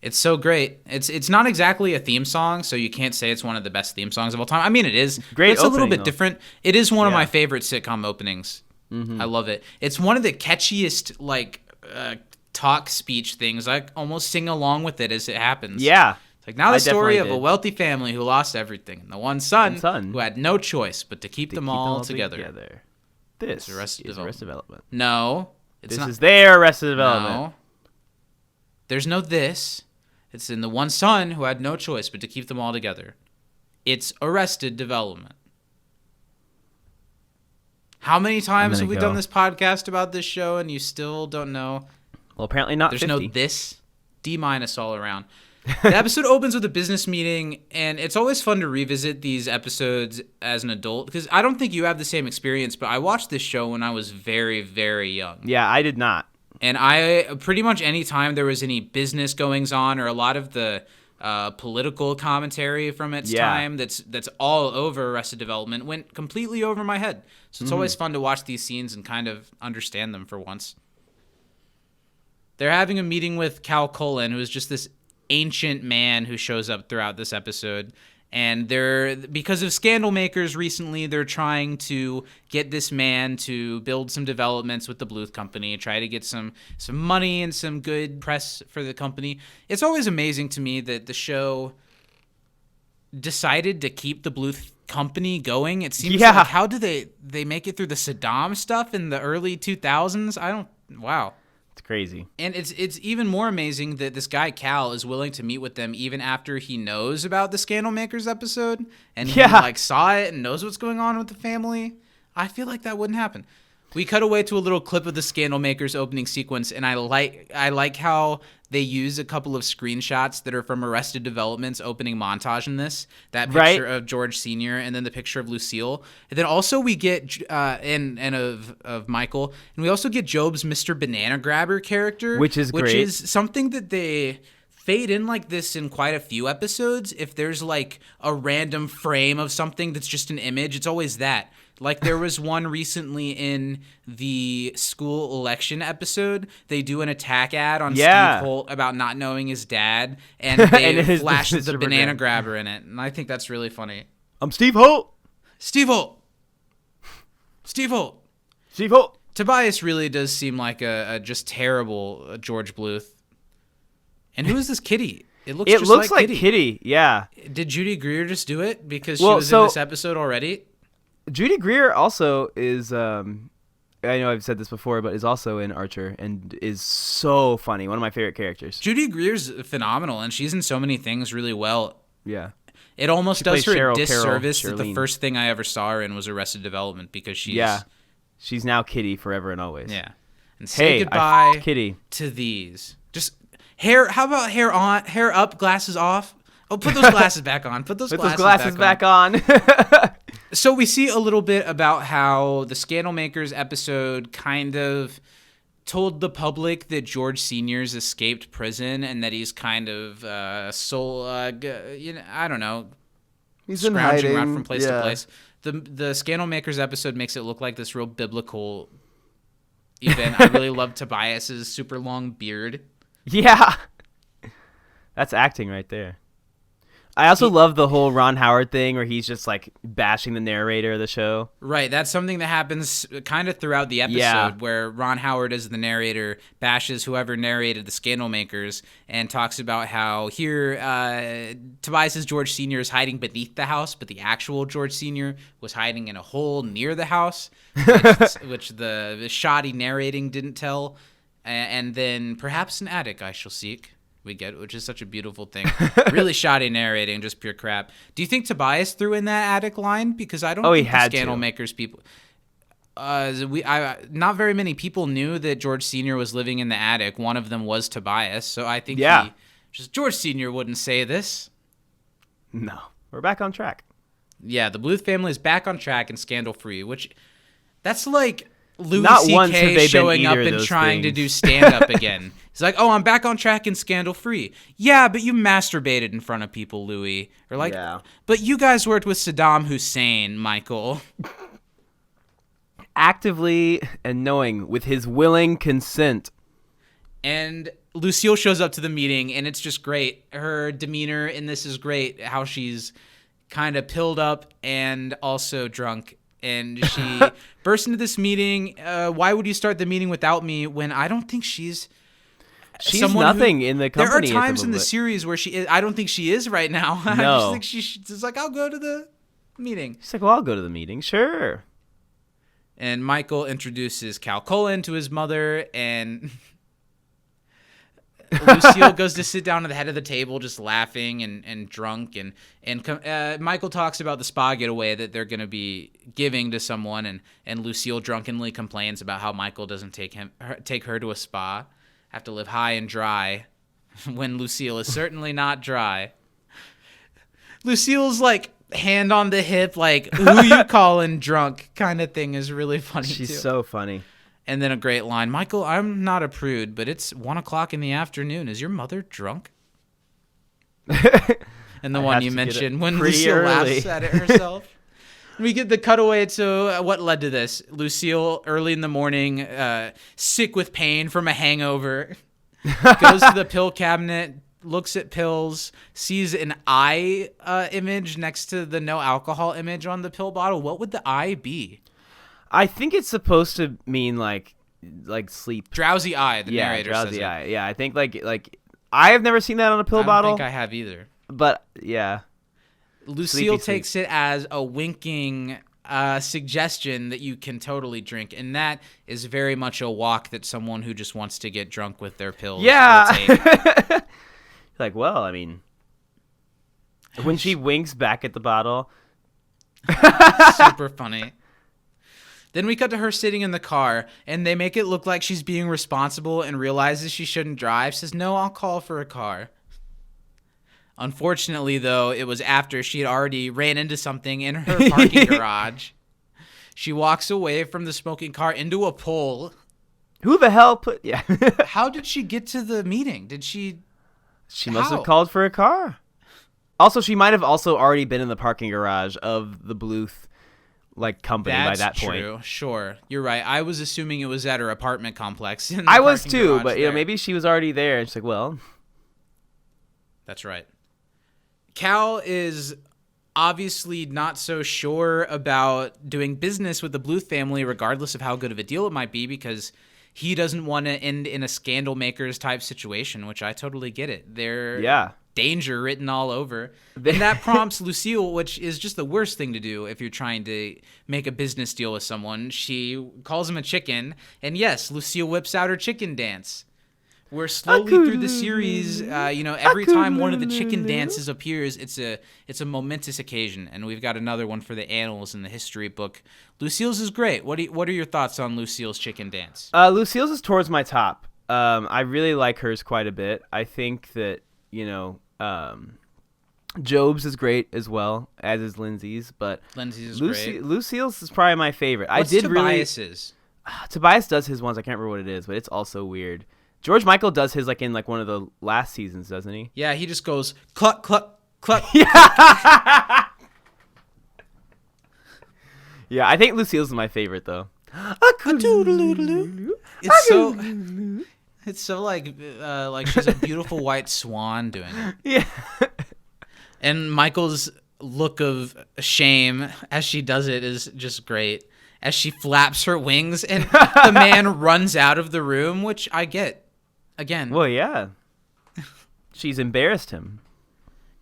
It's so great. It's not exactly a theme song, so you can't say it's one of the best theme songs of all time. I mean, it is. Great But it's a little opening, bit though. different. It is one of my favorite sitcom openings. Mm-hmm. I love it. It's one of the catchiest, talk speech things. I almost sing along with it as it happens. Yeah. It's like, now the I story of definitely a did. wealthy family who lost everything, and the one son son who had no choice but to keep them all together. This It's Arrested is Arrested Development. No, it's This not. is their Arrested Development. No. There's no this. It's in the one son who had no choice but to keep them all together. It's Arrested Development. How many times gonna have we go. done this podcast about this show and you still don't know? Well, apparently not There's 50. no this. D- all around. The episode opens with a business meeting, and it's always fun to revisit these episodes as an adult, because I don't think you have the same experience, but I watched this show when I was very, very young. Yeah, I did not. And I pretty much any time there was any business goings on or a lot of the political commentary from its time that's all over Arrested Development went completely over my head. So it's always fun to watch these scenes and kind of understand them for once. They're having a meeting with Cal Cullen, who is just this ancient man who shows up throughout this episode. And they're, because of scandal makers recently, they're trying to get this man to build some developments with the Bluth company, try to get some money and some good press for the company. It's always amazing to me that the show decided to keep the Bluth company going. It seems like, how do they make it through the Saddam stuff in the early 2000s? Wow. It's crazy. And it's even more amazing that this guy Cal is willing to meet with them even after he knows about the Scandal Makers episode and he like saw it and knows what's going on with the family. I feel like that wouldn't happen. We cut away to a little clip of the Scandal Makers opening sequence, and I like how they use a couple of screenshots that are from Arrested Development's opening montage in this. That picture of George Sr. and then the picture of Lucille. And then also we get and of Michael, and we also get Job's Mr. Banana Grabber character, which is great. Which is something that they fade in like this in quite a few episodes. If there's like a random frame of something that's just an image, it's always that. Like there was one recently in the school election episode. They do an attack ad on Steve Holt about not knowing his dad, and they and flash the banana grabber in it. And I think that's really funny. I'm Steve Holt. Steve Holt. Steve Holt. Steve Holt. Tobias really does seem like a just terrible George Bluth. And who is this kitty? It looks like Kitty. Yeah. Did Judy Greer just do it because she was in this episode already? Judy Greer also is, I know I've said this before, but is also in Archer and is so funny. One of my favorite characters. Judy Greer's phenomenal, and she's in so many things really well. Yeah. It almost does her a disservice that the Charlene. first thing I ever saw her in was Arrested Development because she's... She's now Kitty forever and always. Yeah. And say goodbye Kitty. to these. Just hair, how about hair on, hair up, glasses off? Oh, put those glasses back on. Put those glasses back on. So we see a little bit about how the Scandal Makers episode kind of told the public that George Sr.'s escaped prison and that he's kind of I don't know, he's scrounging around from place to place. The Scandal Makers episode makes it look like this real biblical event. I really love Tobias's super long beard. Yeah. That's acting right there. I also love the whole Ron Howard thing where he's just like bashing the narrator of the show. Right. That's something that happens kind of throughout the episode where Ron Howard as the narrator bashes whoever narrated the Scandal Makers and talks about how here Tobias's George Sr. is hiding beneath the house, but the actual George Sr. was hiding in a hole near the house, which the shoddy narrating didn't tell. And then perhaps an attic I shall seek. We get, which is such a beautiful thing. Really shoddy narrating, just pure crap. Do you think Tobias threw in that attic line? Because I don't think the Scandal Makers people... not very many people knew that George Sr. was living in the attic. One of them was Tobias, so I think George Sr. wouldn't say this. No. We're back on track. Yeah, the Bluth family is back on track and scandal-free, which... That's like... Louis C.K. showing up and trying to do stand-up again. He's like, oh, I'm back on track and scandal-free. Yeah, but you masturbated in front of people, Louis. Or like, but you guys worked with Saddam Hussein, Michael. Actively and knowing, with his willing consent. And Lucille shows up to the meeting, and it's just great. Her demeanor in this is great. How she's kind of pilled up and also drunk. And she bursts into this meeting. Why would you start the meeting without me when I don't think she's nothing in the company. There are times in the series where she is. I don't think she is right now. No. I just think she's like, I'll go to the meeting. She's like, well, I'll go to the meeting. Sure. And Michael introduces Cal Cullen to his mother, and Lucille goes to sit down at the head of the table, just laughing and drunk, and Michael talks about the spa getaway that they're going to be giving to someone, and Lucille drunkenly complains about how Michael doesn't take her to a spa. Have to live high and dry, when Lucille is certainly not dry. Lucille's like hand on the hip, like who you calling drunk kind of thing is really funny. She's so funny. And then a great line, Michael, I'm not a prude, but it's 1:00 in the afternoon. Is your mother drunk? And the one you mentioned when Lucille laughs at it herself. We get the cutaway to what led to this. Lucille, early in the morning, sick with pain from a hangover, goes to the pill cabinet, looks at pills, sees an eye image next to the no alcohol image on the pill bottle. What would the eye be? I think it's supposed to mean like sleep. Drowsy eye, the narrator drowsy says it. eye. Yeah, I think like I have never seen that on a pill I bottle. don't think I have either. But yeah. Lucille Sleepy takes it as a winking suggestion that you can totally drink, and that is very much a walk that someone who just wants to get drunk with their pills will take. Like, well, I mean, when she winks back at the bottle. Super funny. Then we cut to her sitting in the car, and they make it look like she's being responsible and realizes she shouldn't drive. Says, no, I'll call for a car. Unfortunately, though, it was after she had already ran into something in her parking garage. She walks away from the smoking car into a pole. Who the hell put... Yeah. How did she get to the meeting? Did she... She must have called for a car. Also, she might have also already been in the parking garage of the Bluth company by that point. That's true. Sure. You're right. I was assuming it was at her apartment complex. I was too, but maybe she was already there. And she's like, well... That's right. Cal is obviously not so sure about doing business with the Bluth family, regardless of how good of a deal it might be, because he doesn't want to end in a scandal makers type situation, which I totally get it. They're danger written all over. And that prompts Lucille, which is just the worst thing to do if you're trying to make a business deal with someone. She calls him a chicken. And yes, Lucille whips out her chicken dance. We're slowly through the series. Every time one of the chicken dances appears, it's a momentous occasion, and we've got another one for the annals in the history book. Lucille's is great. What are your thoughts on Lucille's chicken dance? Lucille's is towards my top. I really like hers quite a bit. I think that Job's is great as well, as is Lindsay's. But Lindsay's is great. Lucille's is probably my favorite. What's Tobias's? Tobias does his ones. I can't remember what it is, but it's also weird. George Michael does his in one of the last seasons, doesn't he? Yeah, he just goes cluck cluck cluck. Yeah, I think Lucille's is my favorite though. It's so like she's a beautiful white swan doing it. Yeah. And Michael's look of shame as she does it is just great. As she flaps her wings and the man runs out of the room, which I get. Again. Well, yeah. She's embarrassed him.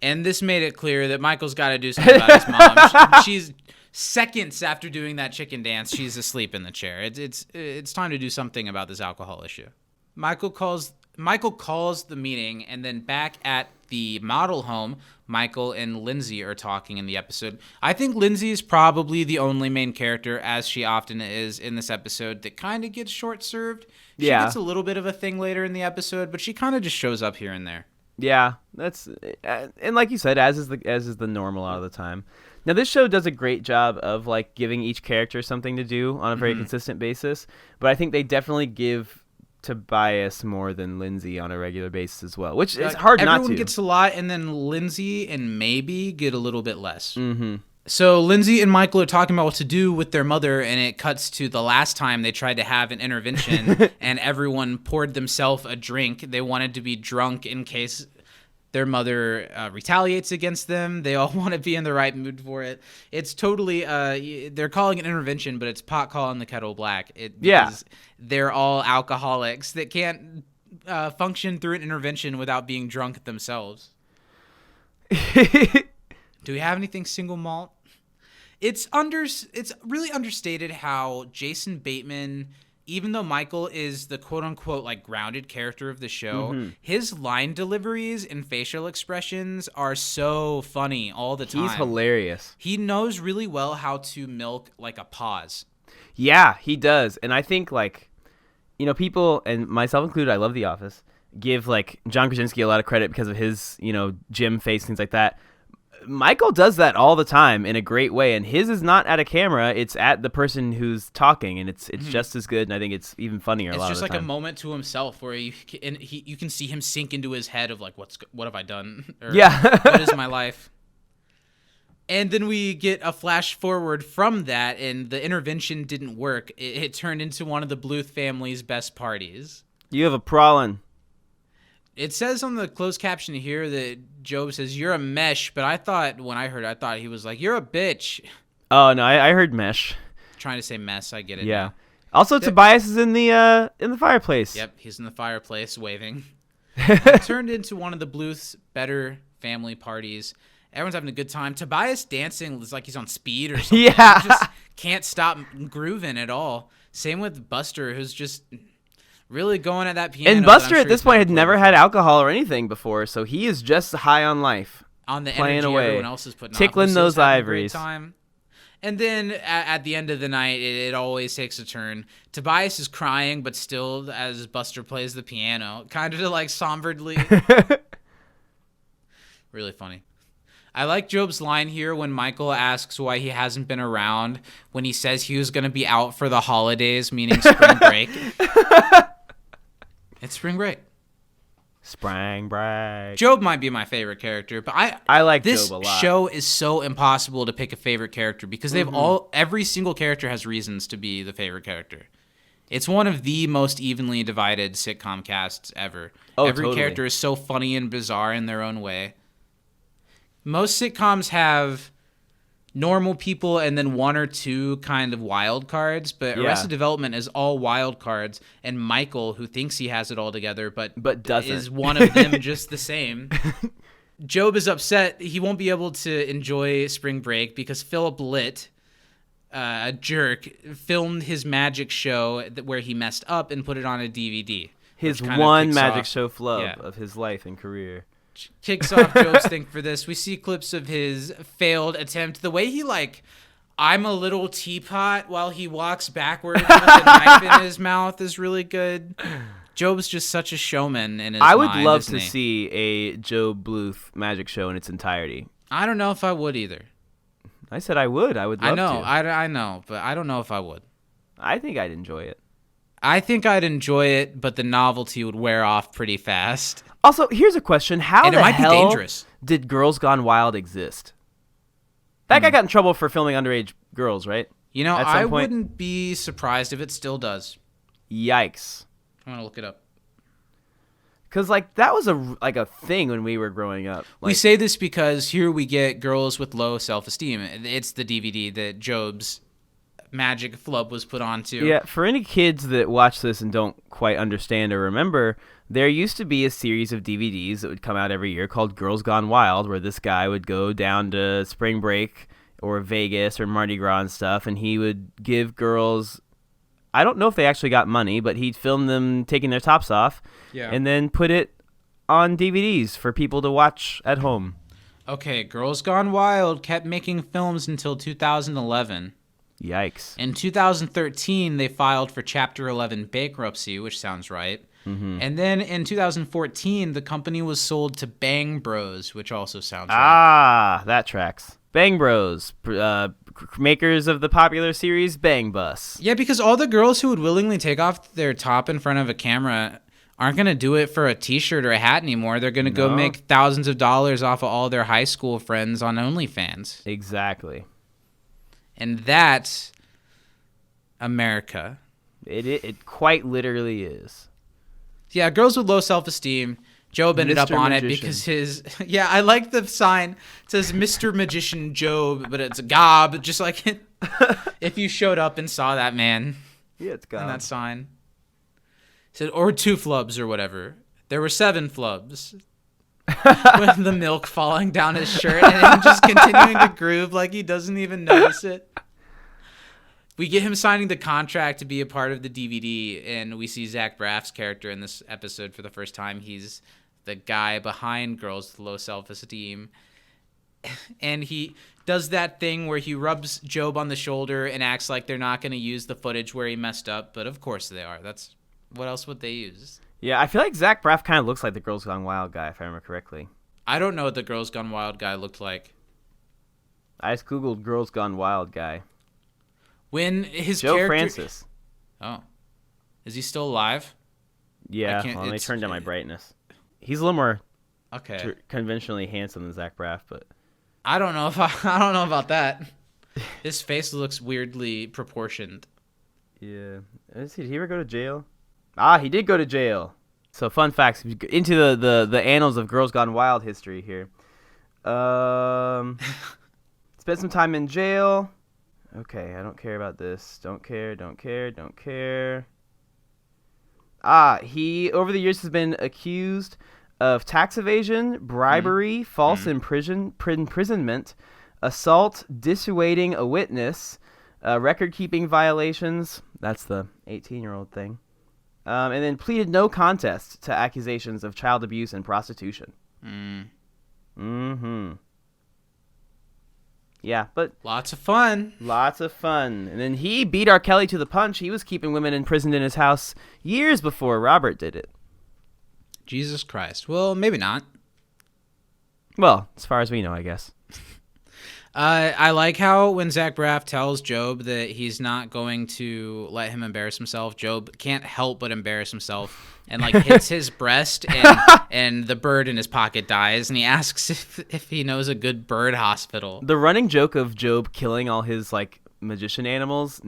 And this made it clear that Michael's got to do something about his mom. She's seconds after doing that chicken dance, she's asleep in the chair. It's time to do something about this alcohol issue. Michael calls the meeting, and then back at the model home, Michael and Lindsay are talking in the episode. I think Lindsay is probably the only main character, as she often is in this episode, that kind of gets short-served. She gets a little bit of a thing later in the episode, but she kind of just shows up here and there. Yeah, that's and like you said, as is the normal a lot of the time. Now this show does a great job of giving each character something to do on a very consistent basis, but I think they definitely give Tobias more than Lindsay on a regular basis as well, which is hard not to. Everyone gets a lot, and then Lindsay and maybe get a little bit less. Mm-hmm. So Lindsay and Michael are talking about what to do with their mother, and it cuts to the last time they tried to have an intervention, and everyone poured themselves a drink. They wanted to be drunk in case their mother retaliates against them. They all want to be in the right mood for it. It's totally, they're calling it intervention, but it's pot calling the kettle black. Because they're all alcoholics that can't function through an intervention without being drunk themselves. Do we have anything single malt? It's really understated how Jason Bateman even though Michael is the quote-unquote like grounded character of the show, Mm-hmm. his line deliveries and facial expressions are so funny all the time. He's hilarious. He knows really well how to milk like a pause. Yeah, he does. And I think, like, you know, people, and myself included, I love The Office, give, like, John Krasinski a lot of credit because of his, you know, gym face, things like that. Michael does that all the time in a great way, and his is not at a camera, it's at the person who's talking, and it's just as good, and I think it's even funnier a lot of the time. It's just like a moment to himself where you can see him sink into his head of like, what have I done? Or, Yeah. what is my life? And then we get a flash forward from that, and the intervention didn't work. It turned into one of the Bluth family's best parties. You have a prowling. It says on the closed caption here that Job says, "You're a mesh," but I thought he was like, "You're a bitch." Oh, no, I heard mesh. Trying to say mess, I get it. Yeah. now. Also, Tobias is in the fireplace. Yep, he's in the fireplace waving. It turned into one of the Bluth's better family parties. Everyone's having a good time. Tobias dancing is like he's on speed or something. Yeah. He just can't stop grooving at all. Same with Buster, who's just really going at that piano. And Buster at this point had never had alcohol or anything before, so he is just high on life. On the playing energy away, everyone else is putting tickling off. those Having a great ivories. time. And then at the end of the night, it always takes a turn. Tobias is crying, but still, as Buster plays the piano, kind of like somberly. Really funny. I like Job's line here when Michael asks why he hasn't been around when he says he was going to be out for the holidays, meaning spring break. It's spring break. Spring break. Job might be my favorite character, but I like this Job a lot. show is so impossible to pick a favorite character because they've every single character has reasons to be the favorite character. It's one of the most evenly divided sitcom casts ever. Oh, every totally. character is so funny and bizarre in their own way. Most sitcoms have normal people and then one or two kind of wild cards, but Yeah. Arrested Development is all wild cards, and Michael, who thinks he has it all together but doesn't, is one of them just the same. Job is upset he won't be able to enjoy spring break because Philip Litt, a jerk, filmed his magic show where he messed up and put it on a DVD. His which kinda one kicks magic off- show flub yeah. of his life and career. Kicks off Job's thing for this. We see clips of his failed attempt. The way he I'm a little teapot while he walks backwards with a knife in his mouth is really good. Job's just such a showman in his I would mind, love isn't to he? see a Job Bluth magic show in its entirety. I don't know if I would either. I said I would. I would love I know, to. I know, but I don't know if I would. I think I'd enjoy it. I think I'd enjoy it, but the novelty would wear off pretty fast. Also, here's a question. How And it the might be hell dangerous. did Girls Gone Wild exist? That guy got in trouble for filming underage girls, right? You know, At some I point- wouldn't be surprised if it still does. Yikes. I'm going to look it up. Because, that was a thing when we were growing up. We say this because here we get Girls with Low Self-Esteem. It's the DVD that Job's magic flub was put onto. Yeah, for any kids that watch this and don't quite understand or remember, there used to be a series of DVDs that would come out every year called Girls Gone Wild, where this guy would go down to spring break or Vegas or Mardi Gras and stuff, and he would give girls, I don't know if they actually got money, but he'd film them taking their tops off and then put it on DVDs for people to watch at home. Okay, Girls Gone Wild kept making films until 2011. Yikes. In 2013, they filed for Chapter 11 bankruptcy, which sounds right. Mm-hmm. And then in 2014, the company was sold to Bang Bros, which also sounds right. Ah, that tracks. Bang Bros, makers of the popular series Bang Bus. Yeah, because all the girls who would willingly take off their top in front of a camera aren't going to do it for a t-shirt or a hat anymore. They're going to go make thousands of dollars off of all their high school friends on OnlyFans. Exactly. And that's America. It quite literally is. Yeah, Girls with Low Self-Esteem. Job ended up Mr. on Magician. it because his... Yeah, I like the sign. It says Mr. Magician Job, but it's a gob. Just like if you showed up and saw that man Yeah, it's on gone. that sign. It said, or 2 flubs or whatever. There were 7 flubs. With the milk falling down his shirt and him just continuing to groove like he doesn't even notice it. We get him signing the contract to be a part of the DVD, and we see Zach Braff's character in this episode for the first time. He's the guy behind Girls with Low Self-Esteem. And he does that thing where he rubs Job on the shoulder and acts like they're not going to use the footage where he messed up, but of course they are. That's what else would they use? Yeah, I feel like Zach Braff kind of looks like the Girls Gone Wild guy, if I remember correctly. I don't know what the Girls Gone Wild guy looked like. I just googled Girls Gone Wild guy. When his Joe character... Francis. Oh. Is he still alive? Yeah, can't- well, let me it's- turn down my brightness. He's a little more Okay. conventionally handsome than Zach Braff, but I don't know if I don't know about that. His face looks weirdly proportioned. yeah. Did he ever go to jail? Ah, he did go to jail. So fun facts into the annals of Girls Gone Wild history here. Spent some time in jail. Okay, I don't care about this. Don't care. He over the years has been accused of tax evasion, bribery, false imprisonment, assault, dissuading a witness, record-keeping violations. That's the 18-year-old thing. And then pleaded no contest to accusations of child abuse and prostitution. Mm-hmm. Yeah, but Lots of fun. lots of fun. And then he beat R. Kelly to the punch. He was keeping women imprisoned in his house years before Robert did it. Jesus Christ. Well, maybe not. Well, as far as we know, I guess. I like how when Zach Braff tells Job that he's not going to let him embarrass himself, Job can't help but embarrass himself and like hits his breast and the bird in his pocket dies, and he asks if he knows a good bird hospital. The running joke of Job killing all his like magician animals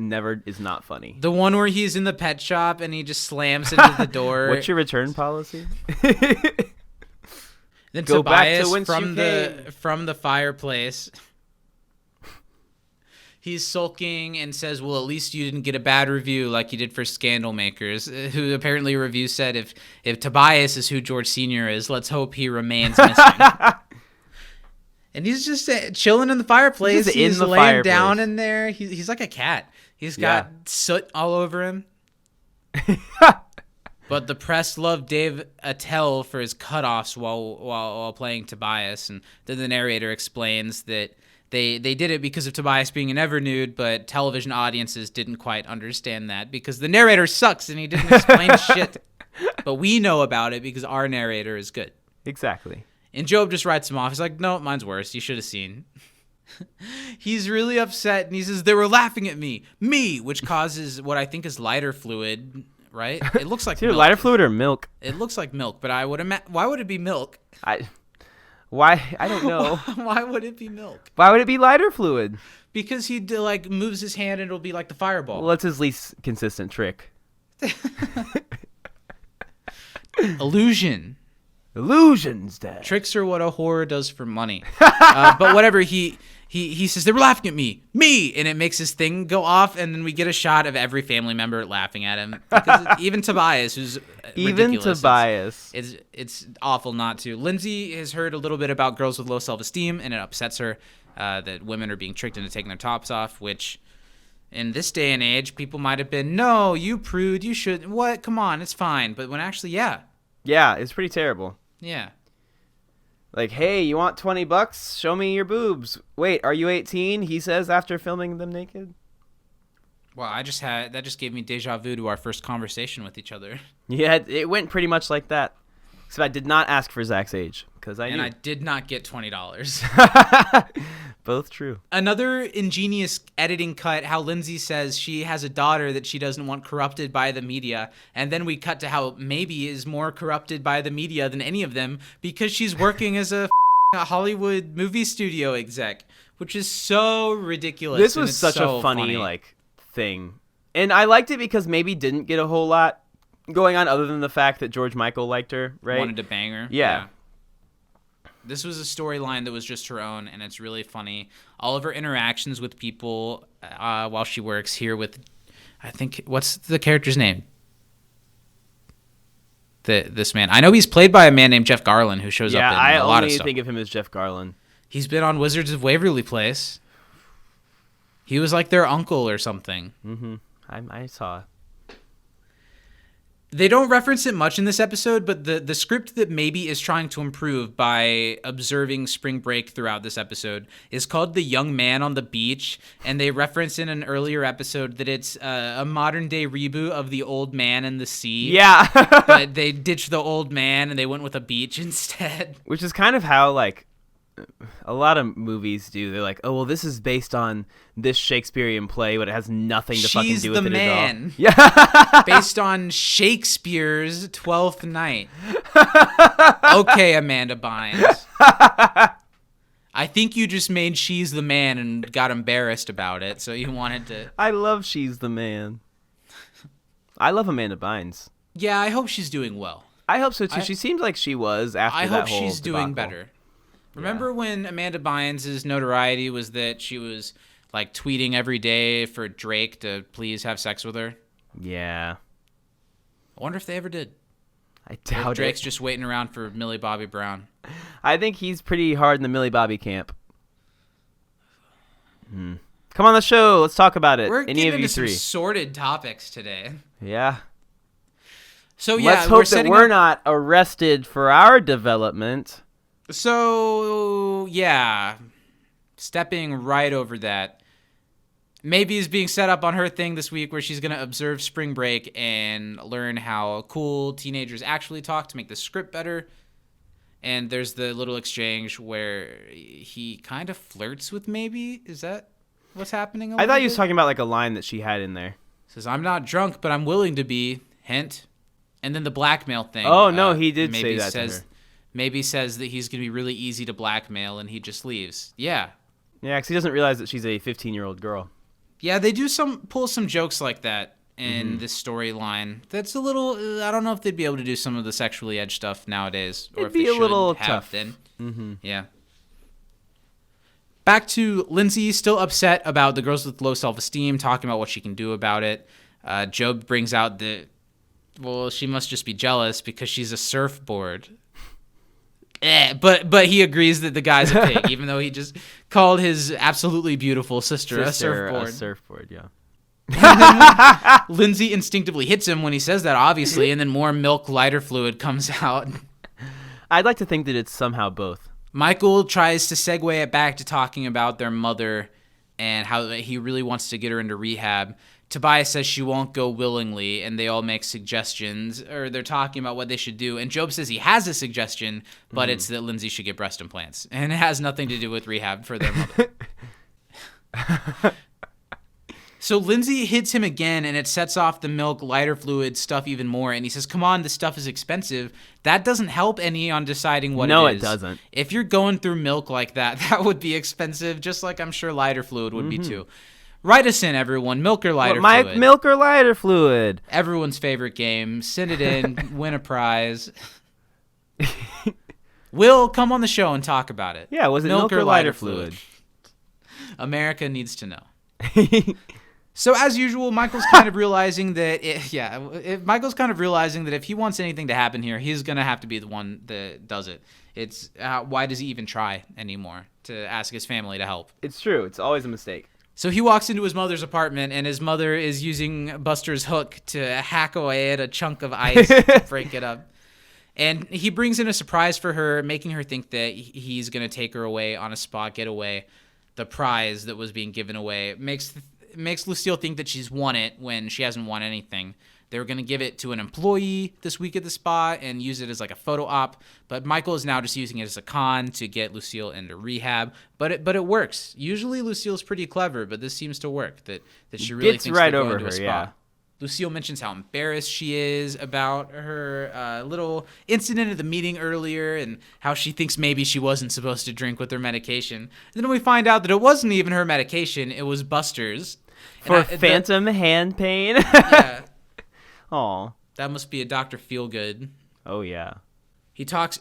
is not funny. The one where he's in the pet shop and he just slams into the door. What's your return policy? Then Go back to Tobias whence you came. from the fireplace. He's sulking and says, well, at least you didn't get a bad review like you did for Scandal Makers, who apparently a review said if Tobias is who George Sr. is, let's hope he remains missing. And he's just chilling in the fireplace. He's in the laying fireplace. down in there. He's like a cat. He's got soot all over him. But the press loved Dave Attell for his cutoffs while playing Tobias. And then the narrator explains that they did it because of Tobias being an Evernude, but television audiences didn't quite understand that because the narrator sucks and he didn't explain shit. But we know about it because our narrator is good. Exactly. And Job just writes him off. He's like, no, mine's worse. You should have seen. He's really upset, and he says, they were laughing at me, which causes what I think is lighter fluid, right? It looks like milk. Lighter fluid or milk? It looks like milk, but I would why would it be milk? Why? I don't know. Why would it be milk? Why would it be lighter fluid? Because he like moves his hand and it'll be like the fireball. Well, that's his least consistent trick. Illusion. Illusions, Dad. Tricks are what a whore does for money. But whatever, he says, they were laughing at me, and it makes his thing go off, and then we get a shot of every family member laughing at him. Because even Tobias, who's ridiculous. It's awful not to. Lindsay has heard a little bit about girls with low self-esteem, and it upsets her that women are being tricked into taking their tops off, which in this day and age, people might have been, no, you prude, you shouldn't. What? Come on, it's fine. But when actually, yeah. Yeah, it's pretty terrible. Yeah. Like, hey, you want $20? Show me your boobs. Wait, are you 18? He says after filming them naked. Well, that just gave me deja vu to our first conversation with each other. Yeah, it went pretty much like that. So I did not ask for Zach's age because I knew. And I did not get $20. Both true. Another ingenious editing cut, how Lindsay says she has a daughter that she doesn't want corrupted by the media. And then we cut to how maybe is more corrupted by the media than any of them because she's working as a Hollywood movie studio exec, which is so ridiculous. This was such a funny like thing. And I liked it because maybe didn't get a whole lot going on other than the fact that George Michael liked her, right? Wanted to bang her. Yeah. This was a storyline that was just her own, and it's really funny. All of her interactions with people while she works here with, I think, what's the character's name? This man. I know he's played by a man named Jeff Garlin who shows up in a lot of stuff. Yeah, I only think of him as Jeff Garlin. He's been on Wizards of Waverly Place. He was like their uncle or something. Mm-hmm. I saw. They don't reference it much in this episode, but the script that maybe is trying to improve by observing Spring Break throughout this episode is called The Young Man on the Beach, and they reference in an earlier episode that it's a modern-day reboot of The Old Man and the Sea. Yeah. But they ditched the old man, and they went with a beach instead. Which is kind of how, like, a lot of movies do. They're like, oh, well, this is based on this Shakespearean play, but it has nothing to fucking do with it at all. She's the Man. Yeah. Based on Shakespeare's Twelfth Night. Okay, Amanda Bynes. I think you just made She's the Man and got embarrassed about it, so you wanted to... I love She's the Man. I love Amanda Bynes. Yeah, I hope she's doing well. I hope so, too. She seemed like she was after I that hope whole she's doing debacle. better. Remember when Amanda Bynes' notoriety was that she was like tweeting every day for Drake to please have sex with her? Yeah. I wonder if they ever did. I If doubt Drake's it. just waiting around for Millie Bobby Brown. I think he's pretty hard in the Millie Bobby camp. Come on the show. Let's talk about it. We're Any getting of you into some three. sordid topics today. Yeah. So yeah, Let's hope that we're not arrested for our development. So yeah, stepping right over that. Maybe is being set up on her thing this week where she's going to observe Spring Break and learn how cool teenagers actually talk to make the script better. And there's the little exchange where he kind of flirts with Maybe. Is that what's happening? I thought he was talking about like a line that she had in there. Says, I'm not drunk, but I'm willing to be. Hint. And then the blackmail thing. Oh, no, he did Maybe say that says, to her. Maybe says that he's going to be really easy to blackmail and he just leaves. Yeah. Yeah, because he doesn't realize that she's a 15-year-old girl. Yeah, they do pull some jokes like that in this storyline. That's a little. I don't know if they'd be able to do some of the sexually edged stuff nowadays, or It'd if be they a little should have tough. then. Mm-hmm. Yeah. Back to Lindsay, still upset about the girls with low self-esteem, talking about what she can do about it. Job brings out that, well, she must just be jealous because she's a surfboard. But he agrees that the guy's a pig, even though he just called his absolutely beautiful sister a surfboard. A surfboard, yeah. Lindsay instinctively hits him when he says that, obviously, and then more milk lighter fluid comes out. I'd like to think that it's somehow both. Michael tries to segue it back to talking about their mother and how he really wants to get her into rehab. Tobias says she won't go willingly, and they all make suggestions, or they're talking about what they should do. And Job says he has a suggestion, but it's that Lindsay should get breast implants. And it has nothing to do with rehab for their mother. So Lindsay hits him again, and it sets off the milk lighter fluid stuff even more. And he says, come on, this stuff is expensive. That doesn't help any on deciding what it is. No, it doesn't. If you're going through milk like that, that would be expensive, just like I'm sure lighter fluid would be too. Write us in, everyone. Milk or lighter fluid. Milk or lighter fluid. Everyone's favorite game. Send it in. Win a prize. We'll come on the show and talk about it. Yeah, was it milk or lighter fluid? America needs to know. So as usual, Michael's kind of realizing that Michael's kind of realizing that if he wants anything to happen here, he's gonna have to be the one that does it. It's why does he even try anymore to ask his family to help? It's true. It's always a mistake. So he walks into his mother's apartment, and his mother is using Buster's hook to hack away at a chunk of ice to break it up. And he brings in a surprise for her, making her think that he's going to take her away on a spot getaway. The prize that was being given away makes Lucille think that she's won it when she hasn't won anything. They were going to give it to an employee this week at the spa and use it as like a photo op, but Michael is now just using it as a con to get Lucille into rehab. But it works. Usually Lucille's pretty clever, but this seems to work. That she really Gets thinks right they're over going to a her, spa. yeah. Lucille mentions how embarrassed she is about her little incident at the meeting earlier and how she thinks maybe she wasn't supposed to drink with her medication. And then we find out that it wasn't even her medication, it was Buster's. For phantom hand pain? Yeah. Aw. That must be a Dr. Feelgood. Oh, yeah. She talks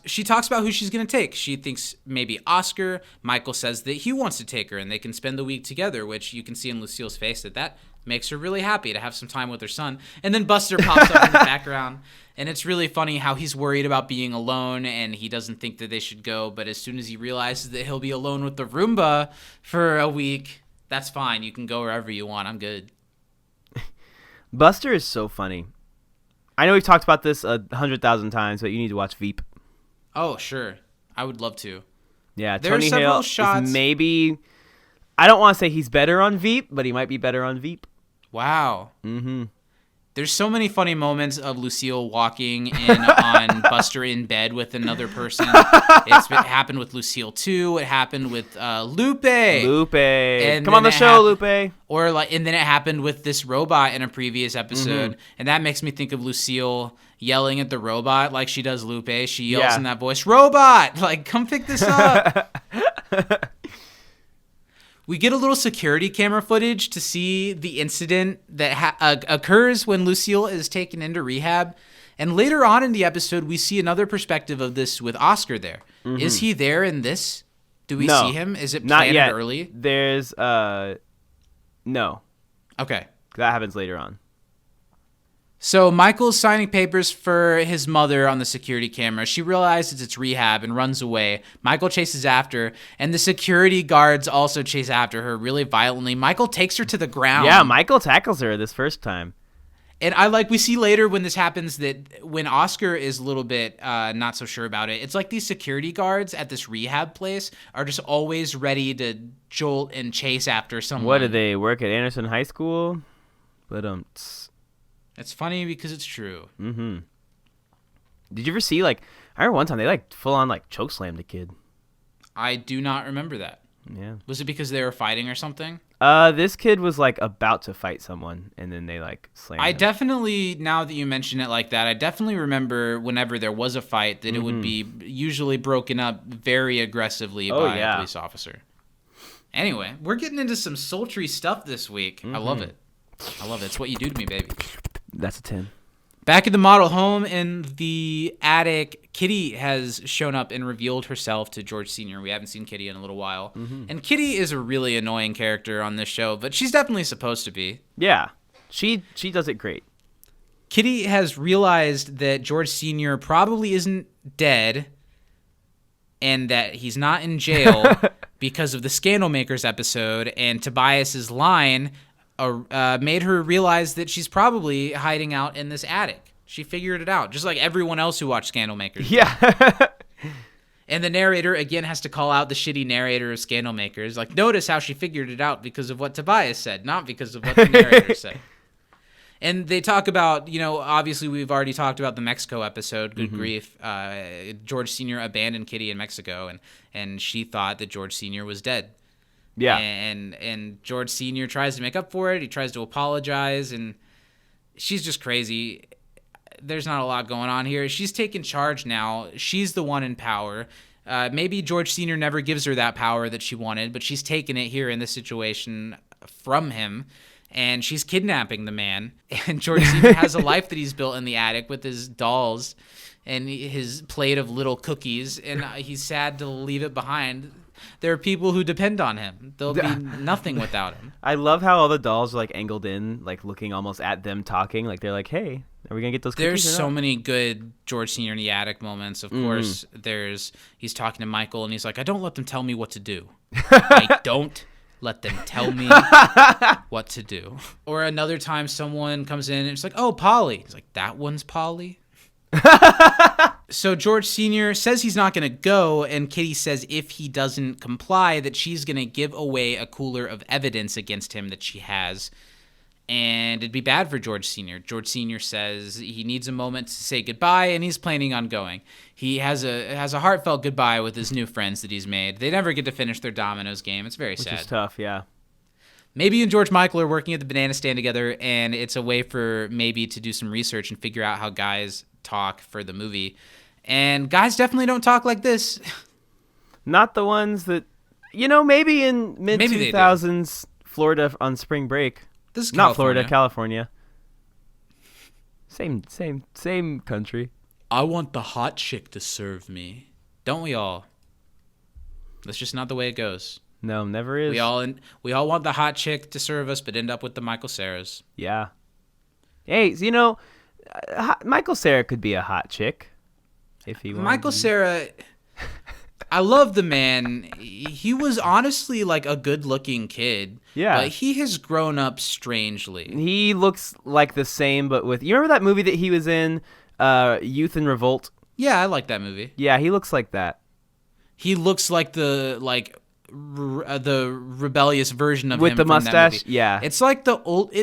about who she's going to take. She thinks maybe Oscar. Michael says that he wants to take her and they can spend the week together, which you can see in Lucille's face that makes her really happy to have some time with her son. And then Buster pops up in the background, and it's really funny how he's worried about being alone and he doesn't think that they should go, but as soon as he realizes that he'll be alone with the Roomba for a week, That's fine. You can go wherever you want. I'm good. Buster is so funny. I know we've talked about this 100,000 times, but you need to watch Veep. Oh, sure. I would love to. Yeah, There are Tony several Hale shots. is maybe. I don't want to say he's better on Veep, but he might be better on Veep. Wow. Mm-hmm. There's so many funny moments of Lucille walking in on Buster in bed with another person. It happened with Lucille too. It happened with Lupe. And Come on the show, Lupe. And then it happened with this robot in a previous episode. And that makes me think of Lucille yelling at the robot like she does Lupe. She yells in that voice, "Robot, like come pick this up." We get a little security camera footage to see the incident that occurs when Lucille is taken into rehab. And later on in the episode, we see another perspective of this with Oscar there. Is he there in this? Do we see him? Is it not planted yet. early? There's, no. Okay. That happens later on. So Michael's signing papers for his mother on the security camera. She realizes it's rehab and runs away. Michael chases after, and the security guards also chase after her really violently. Michael takes her to the ground. Yeah, Michael tackles her this first time. And we see later when this happens that when Oscar is a little bit not so sure about it, it's like these security guards at this rehab place are just always ready to jolt and chase after someone. What, do they work at Anderson High School? But It's funny because it's true. Mm-hmm. Did you ever see, I remember one time they, full on, chokeslammed a kid. I do not remember that. Yeah. Was it because they were fighting or something? This kid was, about to fight someone, and then they, slammed him. Definitely, now that you mention it like that, I definitely remember whenever there was a fight that it would be usually broken up very aggressively by a police officer. Anyway, we're getting into some sultry stuff this week. I love it. It's what you do to me, baby. That's a 10. Back at the model home in the attic, Kitty has shown up and revealed herself to George Sr. We haven't seen Kitty in a little while. And Kitty is a really annoying character on this show, but she's definitely supposed to be. Yeah. She does it great. Kitty has realized that George Sr. probably isn't dead and that he's not in jail because of the Scandal Makers episode, and Tobias's line made her realize that she's probably hiding out in this attic. She figured it out, just like everyone else who watched Scandal Makers. Yeah. And the narrator, again, has to call out the shitty narrator of Scandal Makers. Notice how she figured it out because of what Tobias said, not because of what the narrator said. And they talk about, obviously we've already talked about the Mexico episode, Good Grief. George Sr. abandoned Kitty in Mexico, and she thought that George Sr. was dead. Yeah. And George Sr. tries to make up for it. He tries to apologize, and she's just crazy. There's not a lot going on here. She's taken charge now. She's the one in power. Maybe George Sr. never gives her that power that she wanted, but she's taken it here in this situation from him, and she's kidnapping the man. And George Sr. has a life that he's built in the attic with his dolls and his plate of little cookies, and he's sad to leave it behind. There are people who depend on him. There'll be nothing without him. I love how all the dolls are angled in, looking almost at them talking. They're like, hey, are we going to get those cookies? There's so many good George Sr. in the attic moments. Of course, he's talking to Michael and he's like, I don't let them tell me what to do. I don't let them tell me what to do. Or another time someone comes in and it's like, oh, Polly. He's like, that one's Polly? So George Sr. says he's not going to go, and Kitty says if he doesn't comply, that she's going to give away a cooler of evidence against him that she has, and it'd be bad for George Sr. George Sr. says he needs a moment to say goodbye, and he's planning on going. He has a heartfelt goodbye with his new friends that he's made. They never get to finish their dominoes game. It's very sad. Which is tough, yeah. Maybe you and George Michael are working at the banana stand together, and it's a way for maybe to do some research and figure out how guys talk for the movie. And guys definitely don't talk like this. Not the ones that, maybe in mid-2000s Florida on spring break. This is not Florida, California. Same country. I want the hot chick to serve me. Don't we all? That's just not the way it goes. No, never is. We all want the hot chick to serve us, but end up with the Michael Cera's. Yeah. Hey, Michael Cera could be a hot chick if he wanted. Michael Cera, I love the man. He was honestly like a good-looking kid. Yeah. But he has grown up strangely. He looks like the same, but with... You remember that movie that he was in, Youth in Revolt? Yeah, I like that movie. Yeah, he looks like that. He looks like the rebellious version of with him the from that mustache. movie. Yeah, It's like the old.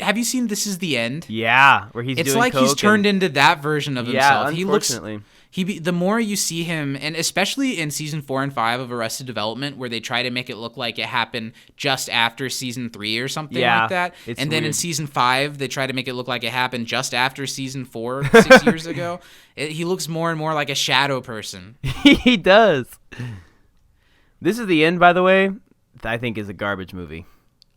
Have you seen This Is the End? yeah, where he's It's doing like he's coke turned and, into that version of yeah, himself. unfortunately. The more you see him, and especially in season 4 and 5 of Arrested Development, where they try to make it look like it happened just after season 3 or something Yeah, like that, it's and then in weird. season 5 they try to make it look like it happened just after season 4 6 years ago. He looks more and more like a shadow person. He does. This Is the End, by the way, I think is a garbage movie.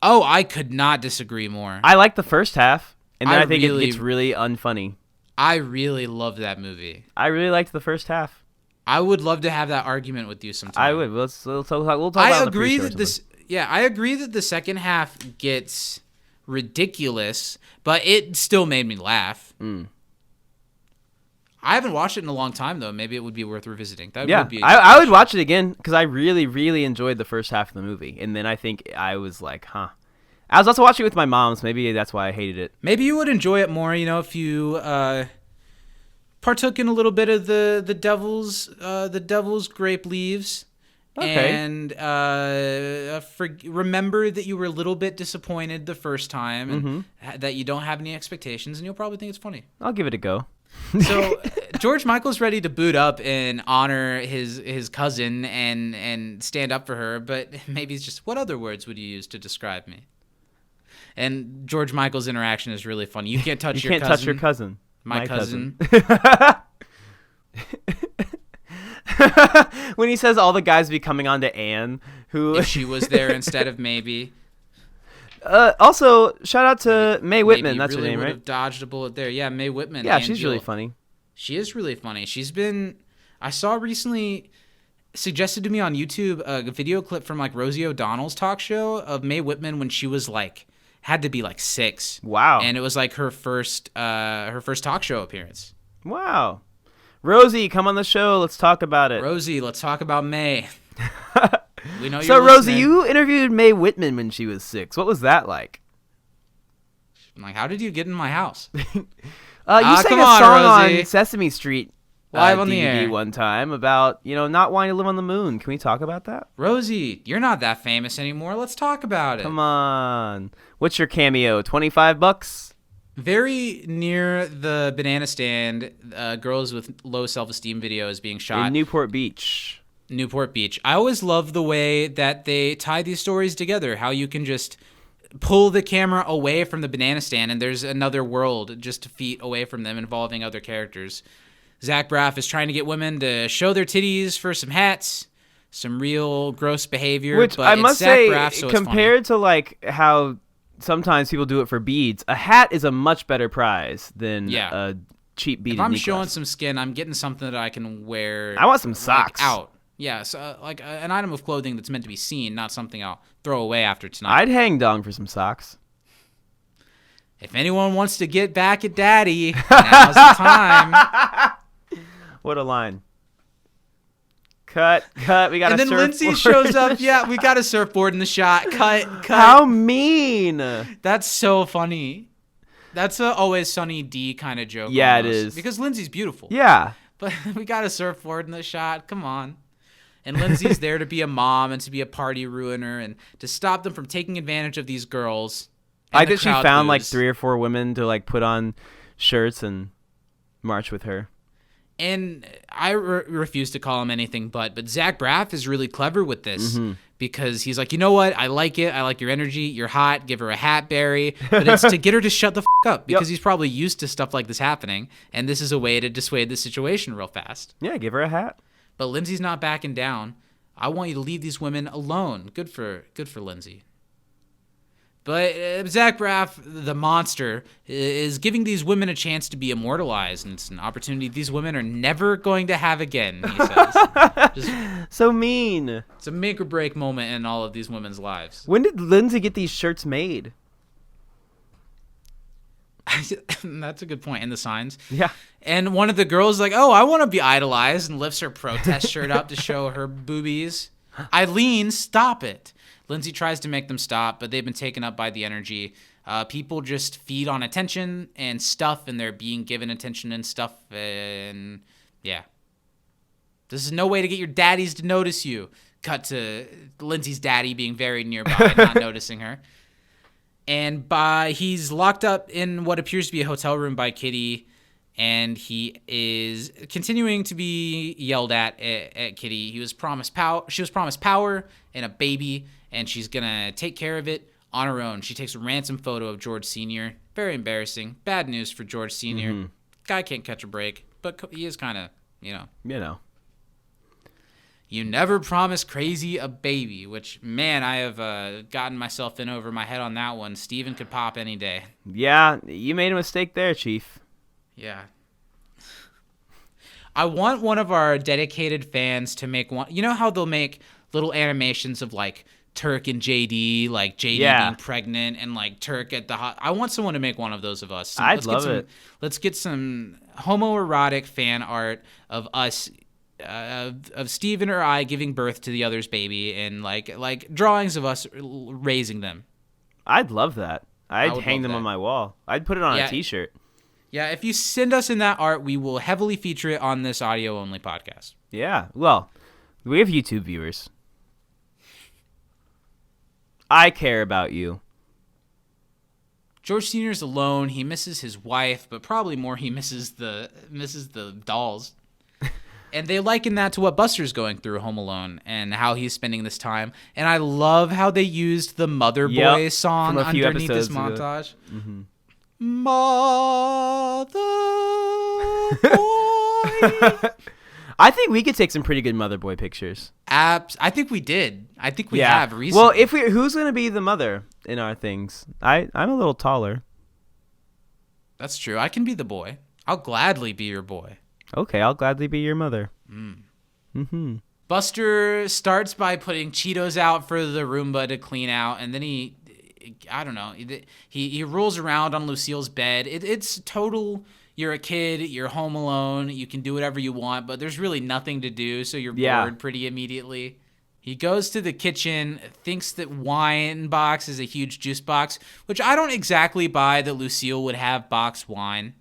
Oh, I could not disagree more. I like the first half, and then I I think really- it gets really unfunny. I really love that movie. I really liked the first half. I would love to have that argument with you sometime. I would. We'll talk about I it on the agree pre-show or that this. Yeah, I agree that the second half gets ridiculous, but it still made me laugh. I haven't watched it in a long time though. Maybe it would be worth revisiting. That Yeah, would be. A good I would question. watch it again because I really, really enjoyed the first half of the movie, and then I think I was like, huh. I was also watching it with my mom, so maybe that's why I hated it. Maybe you would enjoy it more, if you partook in a little bit of the devil's grape leaves. Okay. And remember that you were a little bit disappointed the first time, and that you don't have any expectations, and you'll probably think it's funny. I'll give it a go. So George Michael's ready to boot up and honor his cousin and stand up for her, but maybe it's just, what other words would you use to describe me? And George Michael's interaction is really funny. You can't touch You your can't cousin. touch your cousin. My cousin. When he says all the guys be coming on to Anne, who If she was there instead of maybe. also shout out to Mae Whitman. Maybe That's really her name, would right? have dodged a bullet there. Yeah, Mae Whitman. Yeah, Ann she's really Gill. funny. She is really funny. I saw recently suggested to me on YouTube a video clip from like Rosie O'Donnell's talk show of Mae Whitman when she was like had to be like 6. Wow. And it was like her first talk show appearance. Wow. Rosie, come on the show. Let's talk about it. Rosie, let's talk about Mae. We know So, you're Rosie, listening. you interviewed Mae Whitman when she was 6. What was that like? I'm like, how did you get in my house? You sang come a on, song Rosie. on Sesame Street Live on the DVD air. one time about, not wanting to live on the moon. Can we talk about that? Rosie, you're not that famous anymore. Let's talk about it. Come on. What's your cameo? $25? Very near the banana stand, girls with low self-esteem video is being shot. In Newport Beach. Newport Beach. I always love the way that they tie these stories together, how you can just pull the camera away from the banana stand and there's another world just feet away from them involving other characters. Zach Braff is trying to get women to show their titties for some hats, some real gross behavior. Which but I it's must Zach say, Braff, so it's funny. compared to like how sometimes people do it for beads, a hat is a much better prize than Yeah. a cheap beaded If I'm necklace. showing some skin, I'm getting something that I can wear. I want some socks. out. Yeah, so like an item of clothing that's meant to be seen, not something I'll throw away after tonight. I'd hang dong for some socks. If anyone wants to get back at Daddy, now's the time. What a line. Cut. We got And a then Lindsay surfboard. shows up. Yeah, we got a surfboard in the shot. Cut. How mean. That's so funny. That's a Always Sunny D kind of joke. Yeah, it almost. is. Because Lindsay's beautiful. Yeah. But we got a surfboard in the shot. Come on. And Lindsay's there to be a mom and to be a party ruiner and to stop them from taking advantage of these girls. I And the think she crowd found like boos. 3 or 4 women to like put on shirts and march with her. And I refuse to call him anything but Zach Braff is really clever with this because he's like, you know what? I like it. I like your energy. You're hot. Give her a hat, Barry. But it's to get her to shut the up because he's probably used to stuff like this happening. And this is a way to dissuade the situation real fast. Yeah, give her a hat. But Lindsay's not backing down. I want you to leave these women alone. Good for Lindsay. But Zach Braff, the monster, is giving these women a chance to be immortalized, and it's an opportunity these women are never going to have again, he says. Just, So mean. it's a make or break moment in all of these women's lives. When did Lindsay get these shirts made? That's a good point. And the signs. Yeah. And one of the girls is like, oh, I want to be idolized, and lifts her protest shirt up to show her boobies. Eileen, stop it. Lindsay tries to make them stop, but they've been taken up by the energy. People just feed on attention and stuff, and they're being given attention and stuff. And yeah. This is no way to get your daddies to notice you. Cut to Lindsay's daddy being very nearby, not noticing her. And he's locked up in what appears to be a hotel room by Kitty, and he is continuing to be yelled at Kitty. She was promised power and a baby, and she's gonna take care of it on her own. She takes a ransom photo of George Sr. Very embarrassing. Bad news for George Sr. Mm-hmm. Guy can't catch a break, but he is kind of, You never promised Crazy a baby, which, man, I have gotten myself in over my head on that one. Steven could pop any day. Yeah, you made a mistake there, Chief. Yeah. I want one of our dedicated fans to make one. You know how they'll make little animations of, like, Turk and JD, like JD being pregnant and, like, Turk at the hot. I want someone to make one of those of us. I'd love it. Let's get some homoerotic fan art of us. Of Steven or I giving birth to the other's baby, and like drawings of us raising them. I'd love that. I'd hang them on my wall. I'd put it on a t-shirt. Yeah, if you send us in that art, we will heavily feature it on this audio-only podcast. Yeah, well, we have YouTube viewers. I care about you. George Sr.'s alone. He misses his wife, but probably more he misses the dolls. And they liken that to what Buster's going through Home Alone and how he's spending this time. And I love how they used the Mother Boy song underneath this montage. Mm-hmm. Mother Boy. I think we could take some pretty good Mother Boy pictures. I think we did. I think we have recently. Well, who's going to be the mother in our things? I'm a little taller. That's true. I can be the boy. I'll gladly be your boy. Okay, I'll gladly be your mother. Mm-hmm. Buster starts by putting Cheetos out for the Roomba to clean out, and then he rolls around on Lucille's bed. It's total, you're a kid, you're home alone, you can do whatever you want, but there's really nothing to do, so you're bored pretty immediately. He goes to the kitchen, thinks that wine box is a huge juice box, which I don't exactly buy that Lucille would have boxed wine.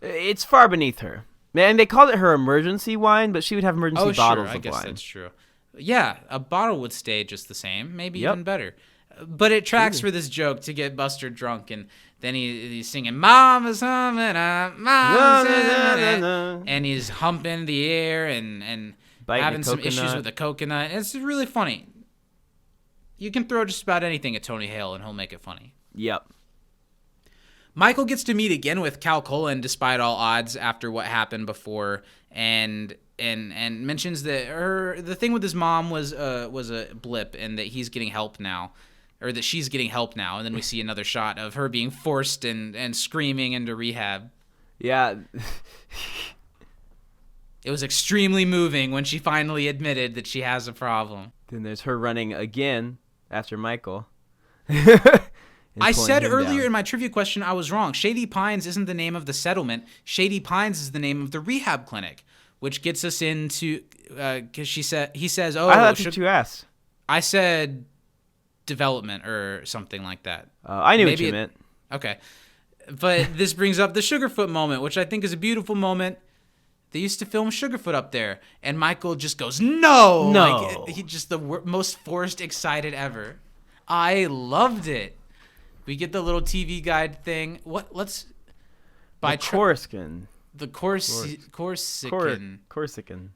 It's far beneath her. Man, they called it her emergency wine, but she would have emergency bottles of wine. I guess that's true. Yeah, a bottle would stay just the same, maybe even better. But it tracks for this joke to get Buster drunk, and then he's singing "Mama's humming up, Mama's," and he's humping the air and having some issues with the coconut. It's really funny. You can throw just about anything at Tony Hale, and he'll make it funny. Yep. Michael gets to meet again with Cal Cullen despite all odds after what happened before, and mentions that the thing with his mom was a blip, and that he's getting help now, or that she's getting help now. And then we see another shot of her being forced and screaming into rehab. Yeah. It was extremely moving when she finally admitted that she has a problem. Then there's her running again after Michael. I said earlier in my trivia question I was wrong. Shady Pines isn't the name of the settlement. Shady Pines is the name of the rehab clinic, which gets us into because he says, "Oh, that's what you asked." I said development or something like that. I knew what you meant. Okay, but this brings up the Sugarfoot moment, which I think is a beautiful moment. They used to film Sugarfoot up there, and Michael just goes, "No!" Like, he just the most forced excited ever. I loved it. We get the little TV guide thing. Corsican. The Corsican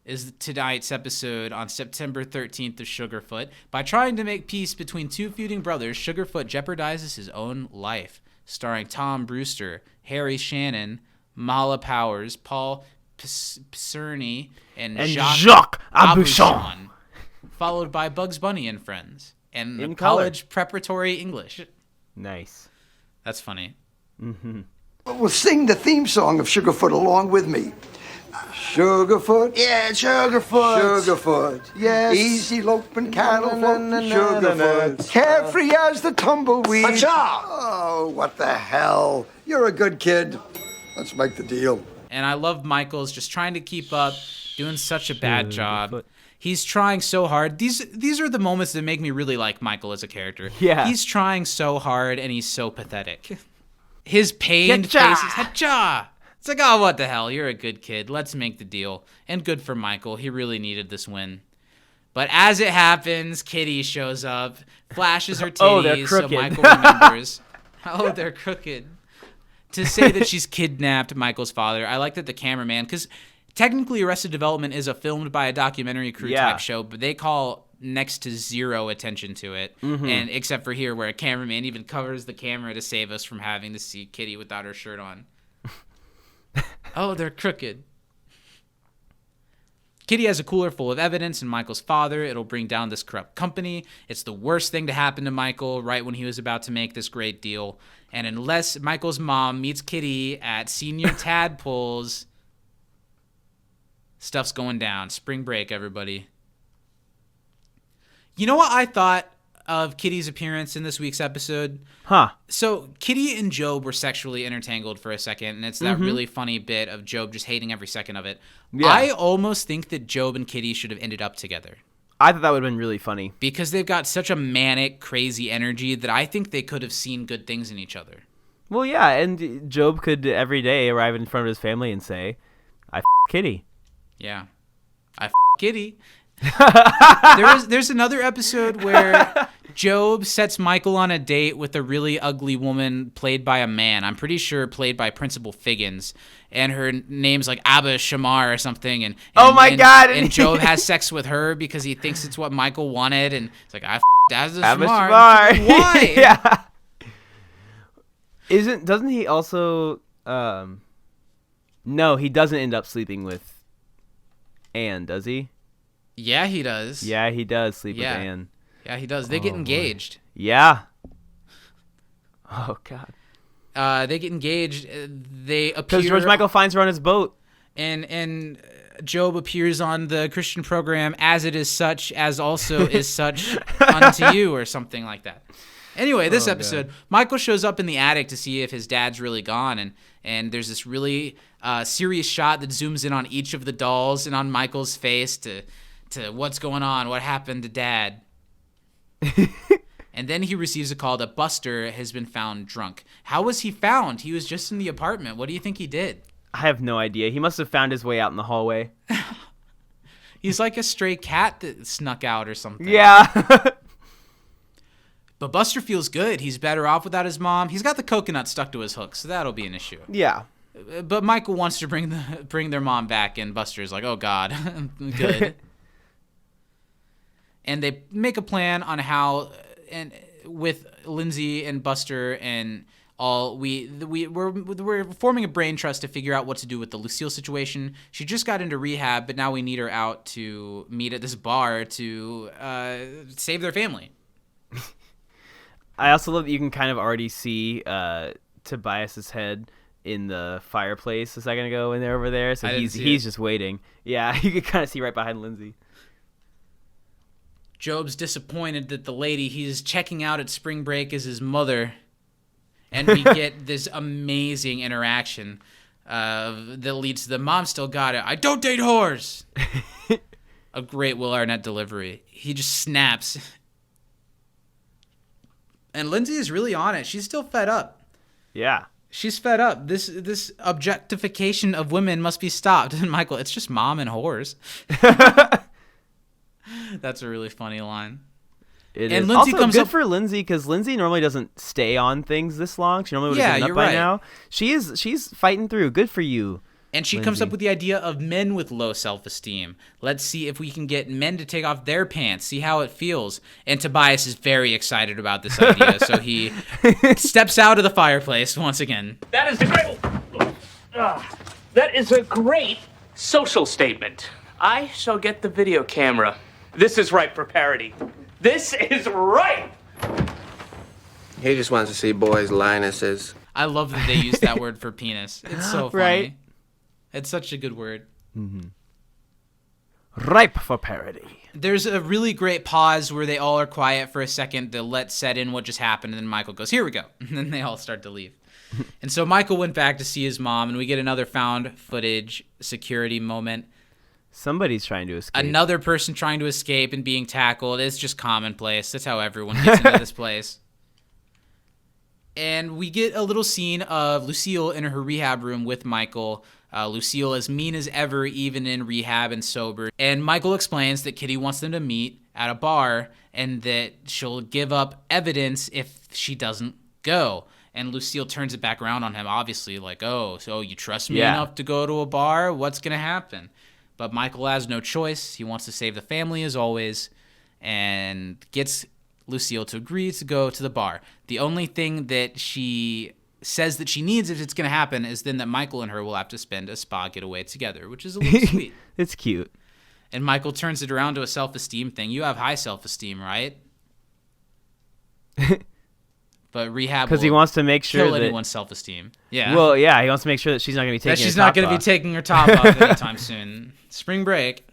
is tonight's episode on September 13th of Sugarfoot. By trying to make peace between two feuding brothers, Sugarfoot jeopardizes his own life. Starring Tom Brewster, Harry Shannon, Mala Powers, Paul Picerni, and Jacques Abouchon. Followed by Bugs Bunny and Friends. And in college preparatory English. Nice. That's funny. Mm-hmm. Well, sing the theme song of Sugarfoot along with me. Sugarfoot. Yeah, Sugarfoot. Sugarfoot. Yes. Easy loping cattle floating. Sugarfoot. Carefree as the tumbleweed. Achoo! Oh, what the hell. You're a good kid. Let's make the deal. And I love Michael's just trying to keep up, doing such a bad job. He's trying so hard. These are the moments that make me really like Michael as a character. Yeah. He's trying so hard, and he's so pathetic. His pained faces. Hacha! It's like, oh, what the hell? You're a good kid. Let's make the deal. And good for Michael. He really needed this win. But as it happens, Kitty shows up, flashes her titties, they're so crooked. Michael remembers. Oh, they're crooked. To say that she's kidnapped Michael's father. I like that the cameraman, because technically Arrested Development is a filmed by a documentary crew type show, but they call next to zero attention to it. And except for here, where a cameraman even covers the camera to save us from having to see Kitty without her shirt on. Oh, they're crooked. Kitty has a cooler full of evidence and Michael's father. It'll bring down this corrupt company. It's the worst thing to happen to Michael right when he was about to make this great deal. And unless Michael's mom meets Kitty at Senior Tadpoles, stuff's going down. Spring break, everybody. You know what I thought of Kitty's appearance in this week's episode? Huh. So Kitty and Job were sexually intertangled for a second, and it's that really funny bit of Job just hating every second of it. Yeah. I almost think that Job and Kitty should have ended up together. I thought that would have been really funny. Because they've got such a manic, crazy energy that I think they could have seen good things in each other. Well, yeah, and Job could every day arrive in front of his family and say, I Kitty. Yeah. I Kitty. There's another episode where Job sets Michael on a date with a really ugly woman played by a man. I'm pretty sure played by Principal Figgins, and her name's like Abba Shamar or something. And Oh my God! And Job has sex with her because he thinks it's what Michael wanted, and it's like I Abba Abba Shamar. Shamar. Why? Yeah. Doesn't he also? No, he doesn't end up sleeping with Anne, does he? Yeah, he does. Yeah, he does sleep with Anne. Yeah, he does. They get engaged. Boy. Yeah. Oh God. They get engaged. They appear because George Michael finds her on his boat, and Job appears on the Christian program as it is such as also is such unto you or something like that. Anyway, this episode, God. Michael shows up in the attic to see if his dad's really gone, and there's this really serious shot that zooms in on each of the dolls and on Michael's face to what's going on, what happened to Dad. And then he receives a call that Buster has been found drunk. How was he found? He was just in the apartment. What do you think he did? I have no idea. He must have found his way out in the hallway. He's like a stray cat that snuck out or something. Yeah. But Buster feels good. He's better off without his mom. He's got the coconut stuck to his hook, so that'll be an issue. Yeah. But Michael wants to bring their mom back, and Buster's like, oh, God, good. And they make a plan on how, and with Lindsay and Buster and all, we're forming a brain trust to figure out what to do with the Lucille situation. She just got into rehab, but now we need her out to meet at this bar to save their family. I also love that you can kind of already see Tobias's head in the fireplace a second ago when they're over there. So he's just waiting. Yeah, you can kind of see right behind Lindsay. Job's disappointed that the lady he's checking out at spring break is his mother. And we get this amazing interaction that leads to the mom still got it. I don't date whores. A great Will Arnett delivery. He just snaps. And Lindsay is really on it. She's still fed up. Yeah. She's fed up. This objectification of women must be stopped. And Michael, it's just mom and whores. That's a really funny line. It and is. Lindsay also comes good up for Lindsay because Lindsay normally doesn't stay on things this long. She normally would have given up by now. She's fighting through. Good for you. And she comes up with the idea of men with low self-esteem. Let's see if we can get men to take off their pants, see how it feels. And Tobias is very excited about this idea, so he steps out of the fireplace once again. That is a great social statement. I shall get the video camera. This is ripe for parody. This is right. He just wants to see boys' Linuses. I love that they use that word for penis. It's so funny. Right. It's such a good word. Ripe for parody. There's a really great pause where they all are quiet for a second to let set in what just happened, and then Michael goes, "Here we go," and then they all start to leave. And so Michael went back to see his mom, and we get another found footage security moment. Somebody's trying to escape. Another person trying to escape and being tackled. It's just commonplace. That's how everyone gets into this place. And we get a little scene of Lucille in her rehab room with Michael. Lucille as mean as ever, even in rehab and sober. And Michael explains that Kitty wants them to meet at a bar and that she'll give up evidence if she doesn't go. And Lucille turns it back around on him, obviously, like, oh, so you trust me enough to go to a bar? What's going to happen? But Michael has no choice. He wants to save the family, as always, and gets Lucille to agree to go to the bar. The only thing that she says that she needs if it's going to happen is then that Michael and her will have to spend a spa getaway together, which is a little sweet. It's cute. And Michael turns it around to a self-esteem thing. You have high self-esteem, right? But rehab because he wants to make sure kill that anyone's self-esteem. Yeah. Well, yeah, he wants to make sure that she's not going to be taking. That she's her not top going to be off. taking her top off anytime soon. Spring break.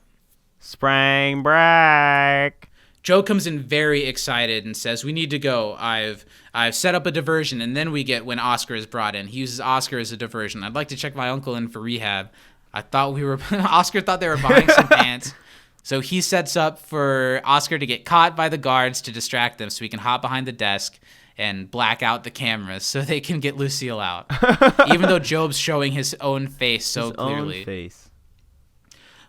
Spring break. Joe comes in very excited and says, "We need to go. I've set up a diversion." And then we get when Oscar is brought in. He uses Oscar as a diversion. "I'd like to check my uncle in for rehab." I thought we were Oscar thought they were buying some pants. So he sets up for Oscar to get caught by the guards to distract them so he can hop behind the desk and black out the cameras so they can get Lucille out. Even though Job's showing his own face so clearly. Own face.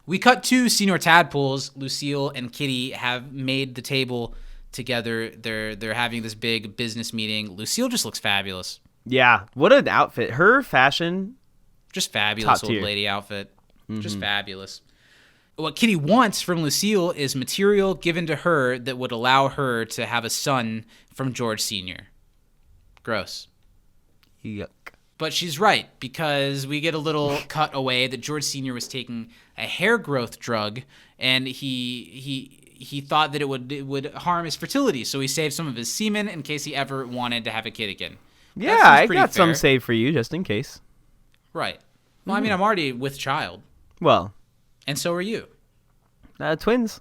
We cut to Senior Tadpoles. Lucille and Kitty have made the table together. They're having this big business meeting. Lucille just looks fabulous. Yeah, what an outfit. Her fashion. Just fabulous Top old tier. lady outfit. Just fabulous. What Kitty wants from Lucille is material given to her that would allow her to have a son from George Sr. Gross. Yuck. But she's right, because we get a little cut away that George Sr. was taking a hair growth drug, and he thought that it would harm his fertility, so he saved some of his semen in case he ever wanted to have a kid again. Yeah, That seems I pretty got some fair. saved for you just in case. Right. Well, I mean, I'm already with child, Well, and so are you. twins.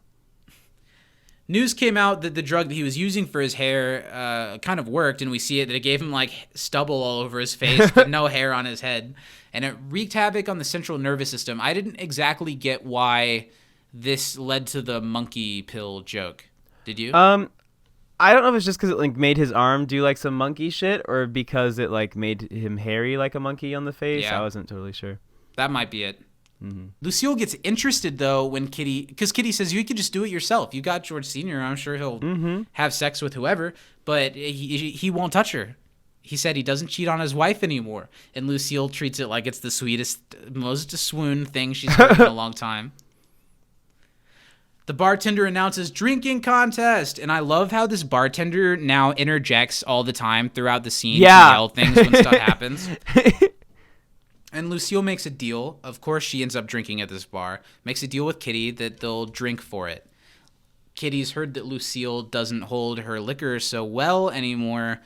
News came out that the drug that he was using for his hair kind of worked, and we see it that it gave him like stubble all over his face, but no hair on his head, and it wreaked havoc on the central nervous system. I didn't exactly get why this led to the monkey pill joke. Did you? I don't know if it's just because it like made his arm do like some monkey shit, or because it like made him hairy like a monkey on the face. Yeah. I wasn't totally sure. That might be it. Lucille gets interested though when because Kitty says you could just do it yourself. You got George Sr. I'm sure he'll have sex with whoever, but he won't touch her. He said he doesn't cheat on his wife anymore, and Lucille treats it like it's the sweetest, most swoon thing she's heard in a long time. The bartender announces drinking contest, and I love how this bartender now interjects all the time throughout the scene to yell things when stuff happens. And Lucille makes a deal. Of course, she ends up drinking at this bar. Makes a deal with Kitty that they'll drink for it. Kitty's heard that Lucille doesn't hold her liquor so well anymore,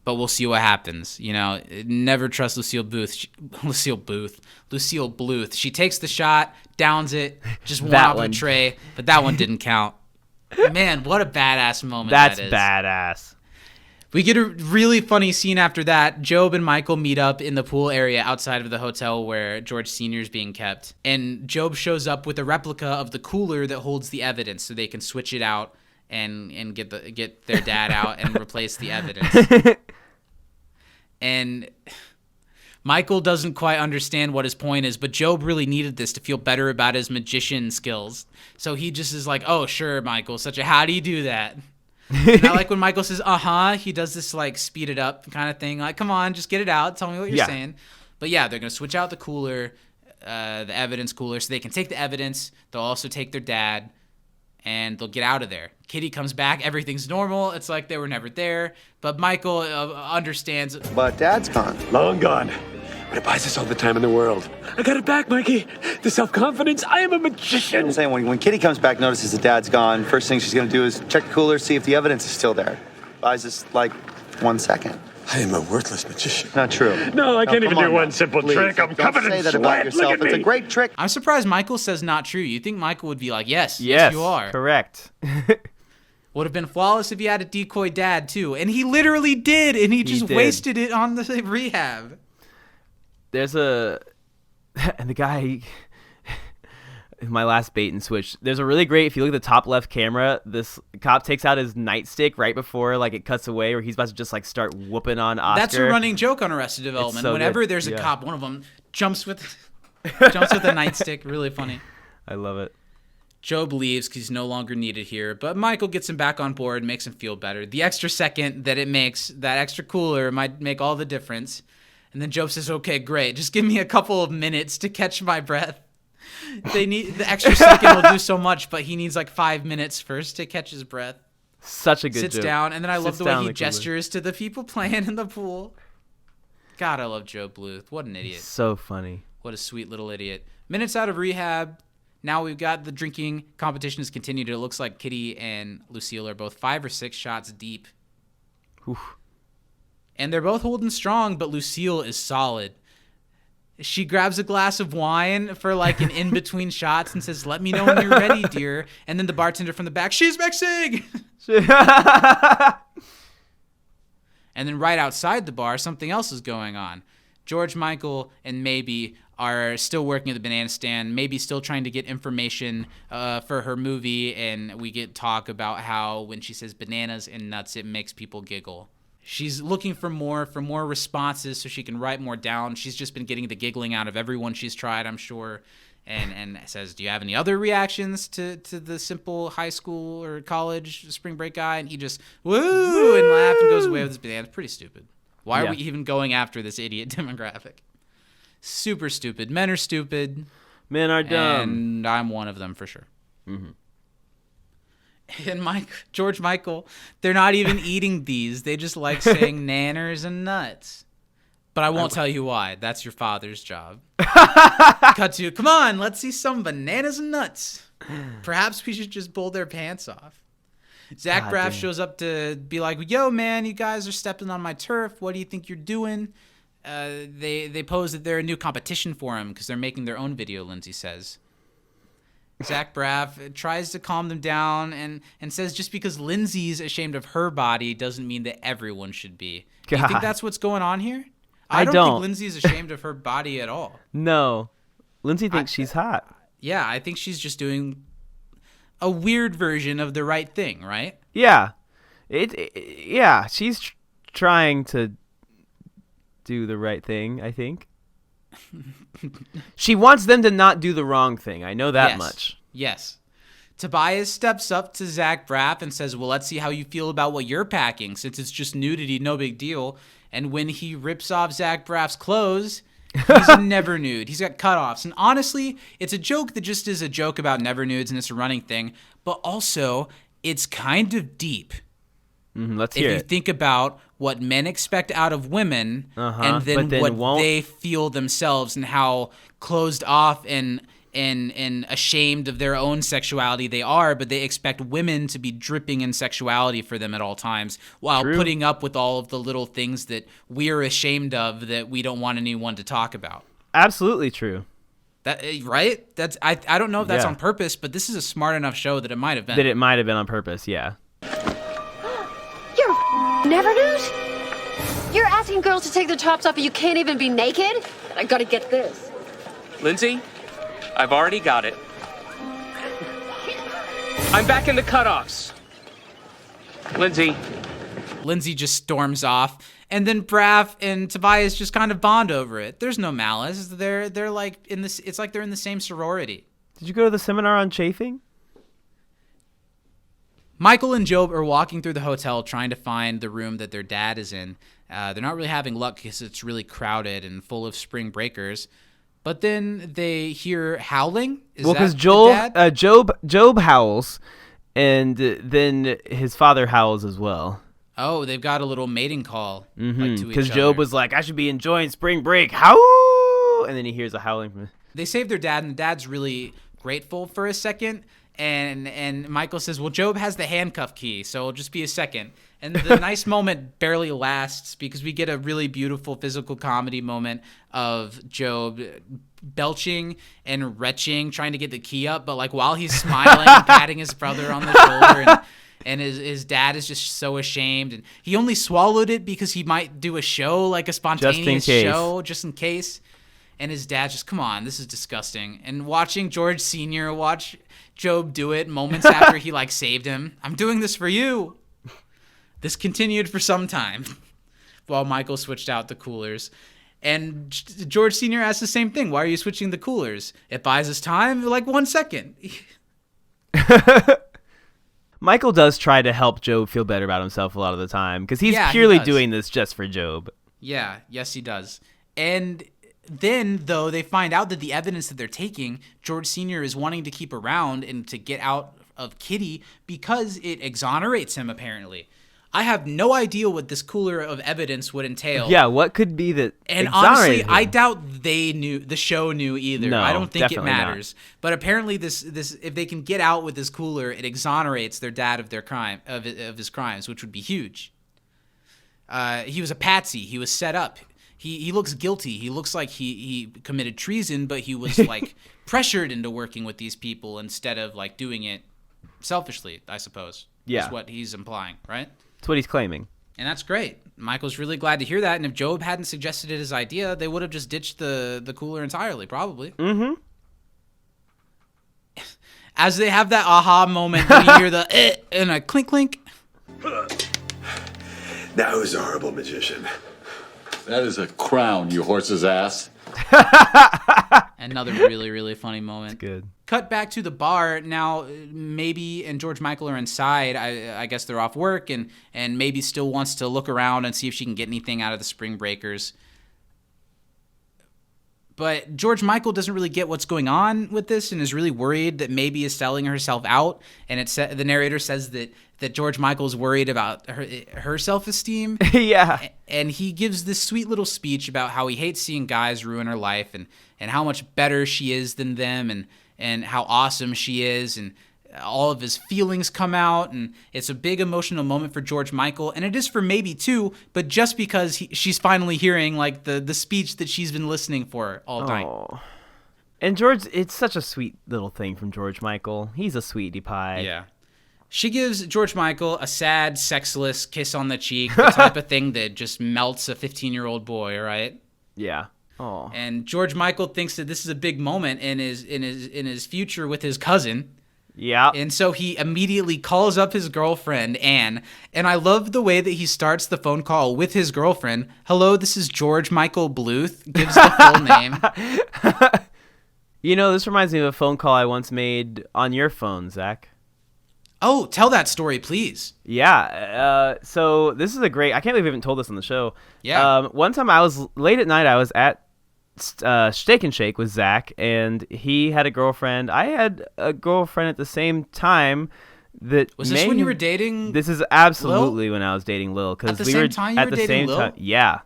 but we'll see what happens. You know, never trust Lucille Bluth. Lucille Bluth. She takes the shot, downs it, just one off the tray, but that one didn't count. Man, what a badass moment That's that is. badass. We get a really funny scene after that. Job and Michael meet up in the pool area outside of the hotel where George Sr. is being kept. And Job shows up with a replica of the cooler that holds the evidence so they can switch it out and get their dad out and replace the evidence. And Michael doesn't quite understand what his point is, but Job really needed this to feel better about his magician skills. So he just is like, "Oh, sure, Michael. How do you do that?" And I like when Michael says, he does this like speed it up kind of thing. Like, come on, just get it out. Tell me what you're saying. But yeah, they're going to switch out the cooler, the evidence cooler, so they can take the evidence. They'll also take their dad, and they'll get out of there. Kitty comes back. Everything's normal. It's like they were never there. But Michael understands. But Dad's gone. Long gone. But it buys us all the time in the world. I got it back, Mikey. The self-confidence. I am a magician. I'm saying when Kitty comes back, notices that Dad's gone, first thing she's gonna do is check the cooler, see if the evidence is still there. Buys us like 1 second. I am a worthless magician. Not true. No, I can't even do one now. simple Please, trick. I'm don't covered say in that sweat. about yourself. Look at It's a me. great trick. I'm surprised Michael says not true. You think Michael would be like, yes, Yes, you are. correct. Would have been flawless if he had a decoy dad, too. And he literally did, and he just did. wasted it on the rehab. There's and the guy, my last bait and switch. There's a really great, if you look at the top left camera, this cop takes out his nightstick right before like it cuts away, where he's about to just like start whooping on Oscar. That's a running joke on Arrested Development. so Whenever good. there's a Yeah. cop, one of them jumps with a nightstick. Really funny. I love it. Job leaves because he's no longer needed here, but Michael gets him back on board, makes him feel better. The extra second that it makes, that extra cooler, might make all the difference. And then Job says, okay, great. Just give me a couple of minutes to catch my breath. The extra second will do so much, but he needs like 5 minutes first to catch his breath. Such a good Sits joke. down, and then I love Sits the way down he the cooler. gestures to the people playing in the pool. God, I love Joe Bluth. What an idiot. So funny. What a sweet little idiot. Minutes out of rehab. Now we've got the drinking competition has continued. It looks like Kitty and Lucille are both 5 or 6 shots deep. Oof. And they're both holding strong, but Lucille is solid. She grabs a glass of wine for like an in-between shots and says, let me know when you're ready, dear. And then the bartender from the back, she's mixing! And then right outside the bar, something else is going on. George, Michael, and Maybe are still working at the banana stand, maybe still trying to get information for her movie, and we get talk about how when she says bananas and nuts, it makes people giggle. She's looking for more responses so she can write more down. She's just been getting the giggling out of everyone she's tried, I'm sure, and says, do you have any other reactions to the simple high school or college spring break guy? And he just, woo, and laughs and goes away with his bananas. Pretty stupid. Why are we even going after this idiot demographic? Super stupid. Men are stupid. Men are dumb. And I'm one of them for sure. Mm-hmm. And George Michael, they're not even eating these. They just like saying nanners and nuts. But I won't tell you why. That's your father's job. Cut to, come on, let's see some bananas and nuts. Perhaps we should just pull their pants off. Zach Braff shows up to be like, yo, man, you guys are stepping on my turf. What do you think you're doing? They pose that they're a new competition for him because they're making their own video, Lindsay says. Zach Braff tries to calm them down and says just because Lindsay's ashamed of her body doesn't mean that everyone should be. Do you think that's what's going on here? I don't think Lindsay's ashamed of her body at all. No. Lindsay thinks she's hot. Yeah, I think she's just doing a weird version of the right thing, right? Yeah. Yeah, she's trying to do the right thing, I think. She wants them to not do the wrong thing. I know that much. Yes. Tobias steps up to Zach Braff and says, well, let's see how you feel about what you're packing. Since it's just nudity, no big deal. And when he rips off Zach Braff's clothes, he's never nude. He's got cutoffs. And honestly, it's a joke that just is a joke about never nudes and it's a running thing. But also, it's kind of deep. Let's hear it. If you think about what men expect out of women and then what they feel themselves and how closed off and ashamed of their own sexuality they are, but they expect women to be dripping in sexuality for them at all times while putting up with all of the little things that we're ashamed of that we don't want anyone to talk about. Absolutely true. That right? That's I don't know if that's on purpose, but this is a smart enough show that it might have been. That it might have been on purpose, yeah. Never nude? You're asking girls to take their tops off and you can't even be naked? I gotta get this. Lindsay, I've already got it. I'm back in the cutoffs. Lindsay just storms off, and then Braff and Tobias just kind of bond over it. There's no malice. They're like in this. It's like they're in the same sorority. Did you go to the seminar on chafing? Michael and Job are walking through the hotel trying to find the room that their dad is in. They're not really having luck because it's really crowded and full of spring breakers. But then they hear howling. Because Job howls, and then his father howls as well. Oh, they've got a little mating call. Because Job was like, I should be enjoying spring break. Howl! And then he hears a howling from They save their dad, and the dad's really grateful for a second. And Michael says, well, Job has the handcuff key, so it'll just be a second. And the nice moment barely lasts because we get a really beautiful physical comedy moment of Job belching and retching, trying to get the key up, but like while he's smiling and patting his brother on the shoulder, and his dad is just so ashamed, and he only swallowed it because he might do a show, like a spontaneous show, just in case. And his dad just, come on, this is disgusting. And watching George Sr. watch Job do it moments after he like saved him. I'm doing this for you. This continued for some time while Michael switched out the coolers. And George Sr. asked the same thing. Why are you switching the coolers? It buys us time, like 1 second. Michael does try to help Job feel better about himself a lot of the time because he's purely doing this just for Job. Yeah, yes, he does. And then, though, they find out that the evidence that they're taking, George Sr. is wanting to keep around and to get out of Kitty because it exonerates him, apparently. I have no idea what this cooler of evidence would entail. Yeah, what could be that? And honestly, I doubt they knew, the show knew either. No, I don't think it definitely matters. But apparently, this if they can get out with this cooler, it exonerates their dad of their crime of his crimes, which would be huge. He was a patsy. He was set up. He looks guilty. He looks like he committed treason, but he was like pressured into working with these people instead of like doing it selfishly, I suppose. Yeah. Is what he's implying, right? That's what he's claiming. And that's great. Michael's really glad to hear that. And if Job hadn't suggested it as idea, they would have just ditched the cooler entirely, probably. Mm-hmm. As they have that aha moment, when you hear the and a clink clink. That was a horrible magician. That is a crown, you horse's ass. Another really, really funny moment. Good. Cut back to the bar. Now, maybe and George Michael are inside. I guess they're off work and maybe still wants to look around and see if she can get anything out of the Spring Breakers. But George Michael doesn't really get what's going on with this and is really worried that maybe is selling herself out. And the narrator says that George Michael's worried about her self-esteem. Yeah. And he gives this sweet little speech about how he hates seeing guys ruin her life and how much better she is than them and how awesome she is, and all of his feelings come out, and it's a big emotional moment for George Michael, and it is for Maybe too, but just because she's finally hearing like the speech that she's been listening for all night. And George, it's such a sweet little thing from George Michael. He's a sweetie pie. Yeah. She gives George Michael a sad, sexless kiss on the cheek, the type of thing that just melts a 15-year-old boy, right? Yeah. Oh. And George Michael thinks that this is a big moment in his future with his cousin. Yeah. And so he immediately calls up his girlfriend, Anne. And I love the way that he starts the phone call with his girlfriend. Hello, this is George Michael Bluth. Gives the full name. You know, this reminds me of a phone call I once made on your phone, Zach. Oh, tell that story, please. Yeah. So this is I can't believe we haven't told this on the show. Yeah. One time I was late at night. I was at Steak and Shake with Zach, and he had a girlfriend. I had a girlfriend at the same time. Was this when you were dating? This is absolutely when I was dating Lil. At the same time you were dating Lil? Yeah,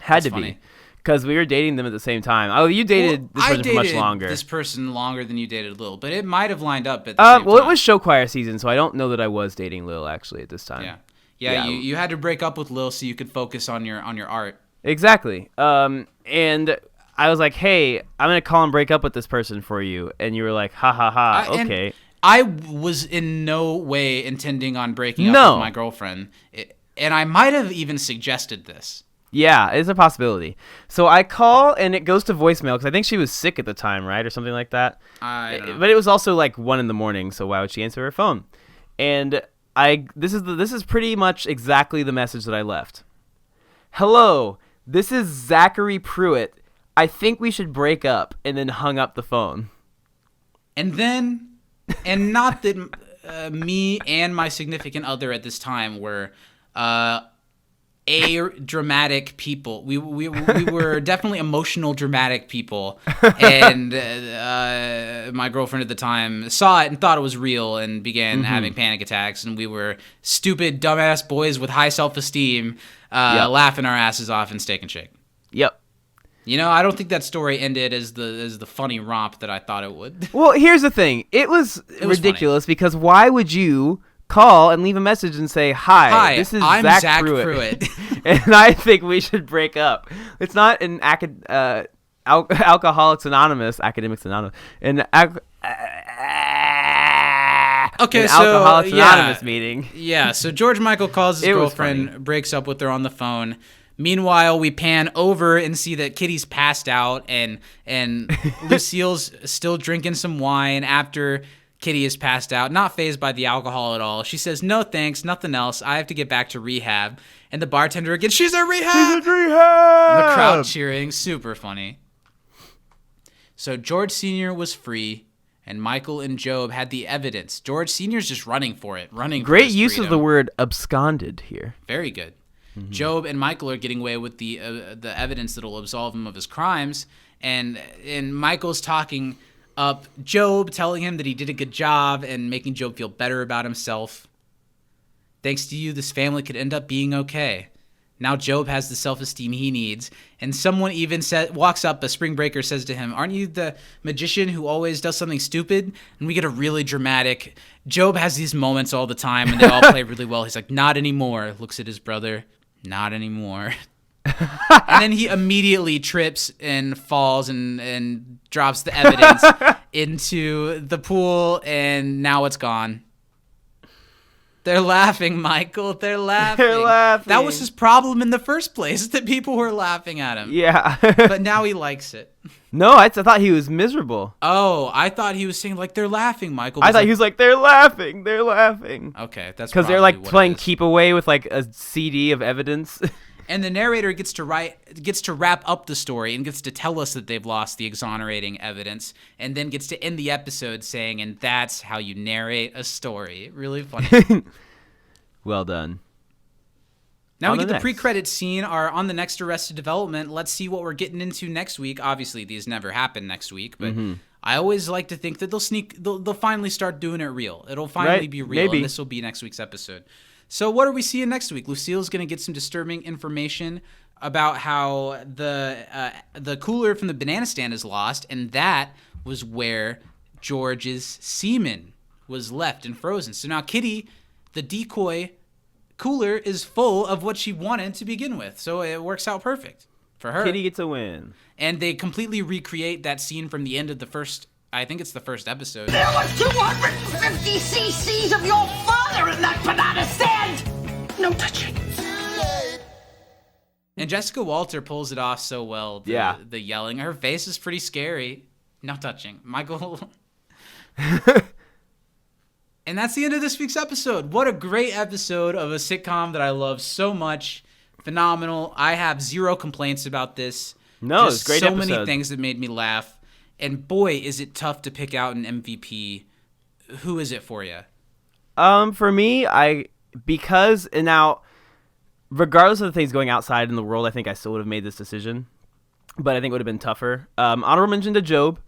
had to be, because we were dating them at the same time. Oh, you dated this person for much longer. This person longer than you dated Lil, but it might have lined up at the same time. Well, it was show choir season, so I don't know that I was dating Lil actually at this time. Yeah. You had to break up with Lil so you could focus on your art. Exactly. And I was like, hey, I'm going to call and break up with this person for you. And you were like, ha, ha, ha, okay. I was in no way intending on breaking up with my girlfriend. And I might have even suggested this. Yeah, it's a possibility. So I call, and it goes to voicemail, because I think she was sick at the time, right? Or something like that. I don't know. But it was also like 1 a.m, so why would she answer her phone? And this is pretty much exactly the message that I left. Hello, this is Zachary Pruitt. I think we should break up, and then hung up the phone. And then, and not that me and my significant other at this time were dramatic people. We were definitely emotional, dramatic people. And my girlfriend at the time saw it and thought it was real and began having panic attacks. And we were stupid, dumbass boys with high self-esteem, laughing our asses off in Steak and Shake. Yep. I don't think that story ended as the funny romp that I thought it would. Well, here's the thing. It was ridiculous because why would you call and leave a message and say, Hi, this is I'm Zach Pruitt. and I think we should break up. It's not an Alcoholics Anonymous, Academics Anonymous, Alcoholics Anonymous meeting. Yeah, so George Michael calls his girlfriend, breaks up with her on the phone. Meanwhile, we pan over and see that Kitty's passed out and Lucille's still drinking some wine after Kitty is passed out, not fazed by the alcohol at all. She says, no thanks, nothing else. I have to get back to rehab. And the bartender again, she's at rehab! She's at rehab! The crowd cheering, super funny. So George Sr. was free, and Michael and Job had the evidence. George Sr.'s just running for it, Great use of the word absconded here. Very good. Mm-hmm. Job and Michael are getting away with the evidence that will absolve him of his crimes, and Michael's talking up Job, telling him that he did a good job and making Job feel better about himself. Thanks to you, this family could end up being okay. Now Job has the self-esteem he needs, and someone even walks up, a spring breaker says to him, aren't you the magician who always does something stupid? And we get a really dramatic, Job has these moments all the time, and they all play really well. He's like, not anymore, looks at his brother. Not anymore. And then he immediately trips and falls and drops the evidence into the pool, and now it's gone. They're laughing, Michael. They're laughing. They're laughing. That was his problem in the first place, that people were laughing at him. Yeah. But now he likes it. No, I thought he was miserable. Oh, I thought he was saying, like, they're laughing, Michael. I thought he was like, they're laughing. They're laughing. Okay, that's because they're like playing keep away with like a CD of evidence. And the narrator gets to wrap up the story and gets to tell us that they've lost the exonerating evidence, and then gets to end the episode saying, and that's how you narrate a story. Really funny. Well done. Now we get the pre-credits scene on the next Arrested Development. Let's see what we're getting into next week. Obviously, these never happen next week, but I always like to think that they'll finally start doing it real. It'll finally be real, and this will be next week's episode. So what are we seeing next week? Lucille's going to get some disturbing information about how the cooler from the banana stand is lost, and that was where George's semen was left and frozen. So now Kitty, the decoy cooler, is full of what she wanted to begin with. So it works out perfect for her. Kitty gets a win. And they completely recreate that scene from the end of the first, I think it's the first episode. There was 250 cc's of your father in that banana stand! No touching. And Jessica Walter pulls it off so well. The yelling. Her face is pretty scary. No touching. Michael. And that's the end of this week's episode. What a great episode of a sitcom that I love so much. Phenomenal. I have zero complaints about this. No, it's a great episode. So many things that made me laugh. And boy, is it tough to pick out an MVP. Who is it for you? For me, regardless of the things going outside in the world, I think I still would have made this decision. But I think it would have been tougher. Honorable mention to Job.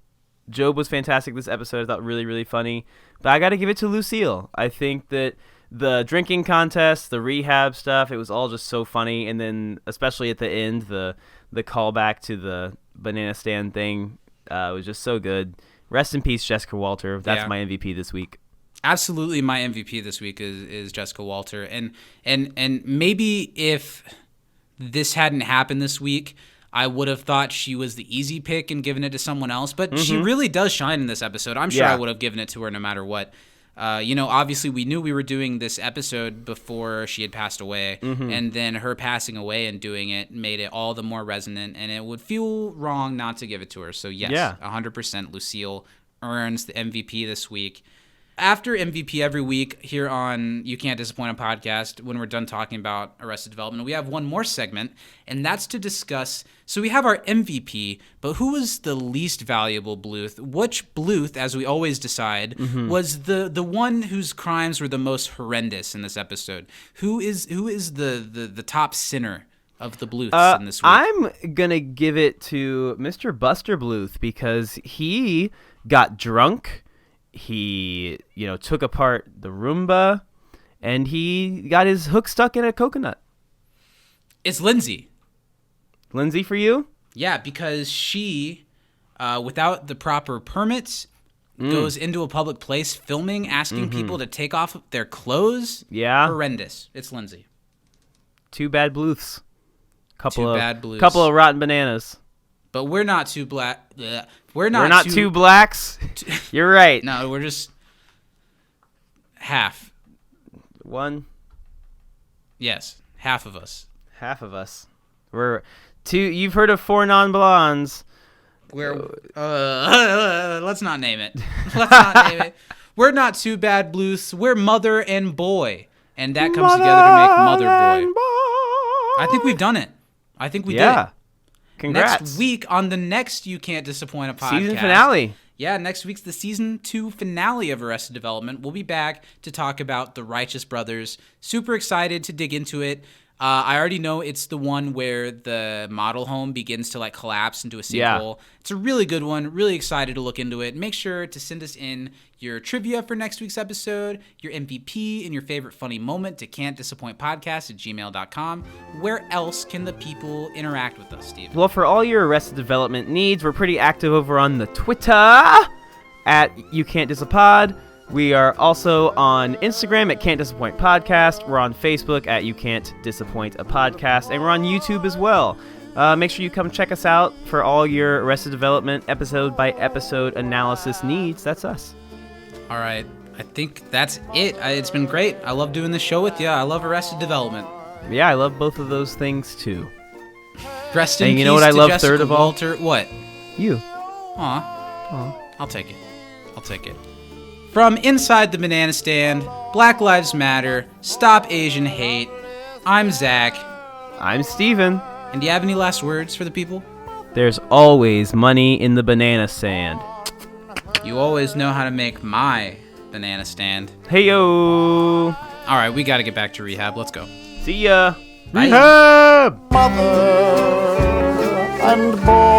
Job was fantastic this episode. I thought really, really funny. But I got to give it to Lucille. I think that the drinking contest, the rehab stuff, it was all just so funny. And then especially at the end, the callback to the banana stand thing was just so good. Rest in peace, Jessica Walter. That's my MVP this week. Absolutely, my MVP this week is Jessica Walter. And maybe if this hadn't happened this week, I would have thought she was the easy pick and given it to someone else. But she really does shine in this episode. I'm sure I would have given it to her no matter what. Obviously we knew we were doing this episode before she had passed away. And then her passing away and doing it made it all the more resonant. And it would feel wrong not to give it to her. So yes, 100% Lucille earns the MVP this week. After MVP every week here on You Can't Disappoint a Podcast, when we're done talking about Arrested Development, we have one more segment, and that's to discuss. So we have our MVP, but who was the least valuable Bluth? Which Bluth, as we always decide, was the one whose crimes were the most horrendous in this episode? Who is the top sinner of the Bluths in this week? I'm gonna give it to Mr. Buster Bluth because he got drunk. He, took apart the Roomba, and he got his hook stuck in a coconut. It's Lindsay. Lindsay for you? Yeah, because she, without the proper permits, goes into a public place filming, asking people to take off their clothes. Yeah. Horrendous. It's Lindsay. Two bad Bluths. Two bad Bluths. Couple of rotten bananas. But we're not too black. We're not two blacks. You're right. No, we're just half. One. Yes, half of us. Half of us. We're two. You've heard of four non-blondes. We're let's not name it. Let's not name it. We're not two bad Bluths. We're mother and boy, and that comes together to make mother boy. I think we've done it. I think we did it. Congrats. Next week on the next You Can't Disappoint a podcast. Season finale. Yeah, next week's the season 2 finale of Arrested Development. We'll be back to talk about the Righteous Brothers. Super excited to dig into it. I already know it's the one where the model home begins to like collapse into a sinkhole. Yeah. It's a really good one. Really excited to look into it. Make sure to send us in your trivia for next week's episode, your MVP, and your favorite funny moment to can'tdisappointpodcast@gmail.com. Where else can the people interact with us, Steve? Well, for all your Arrested Development needs, we're pretty active over on the Twitter at You Can't Disapod. We are also on Instagram at Can't Disappoint Podcast. We're on Facebook at You Can't Disappoint a Podcast. And we're on YouTube as well. Make sure you come check us out for all your Arrested Development episode-by-episode analysis needs. That's us. All right. I think that's it. It's been great. I love doing this show with you. I love Arrested Development. Yeah, I love both of those things, too. Rest in and peace you know what I love Jessica third of all? Walter. What? You. Aw. I'll take it. I'll take it. From inside the banana stand, Black Lives Matter, Stop Asian Hate, I'm Zach. I'm Steven. And do you have any last words for the people? There's always money in the banana stand. You always know how to make my banana stand. Hey-yo! All right, we got to get back to rehab. Let's go. See ya! Bye. Rehab! Mother and boy.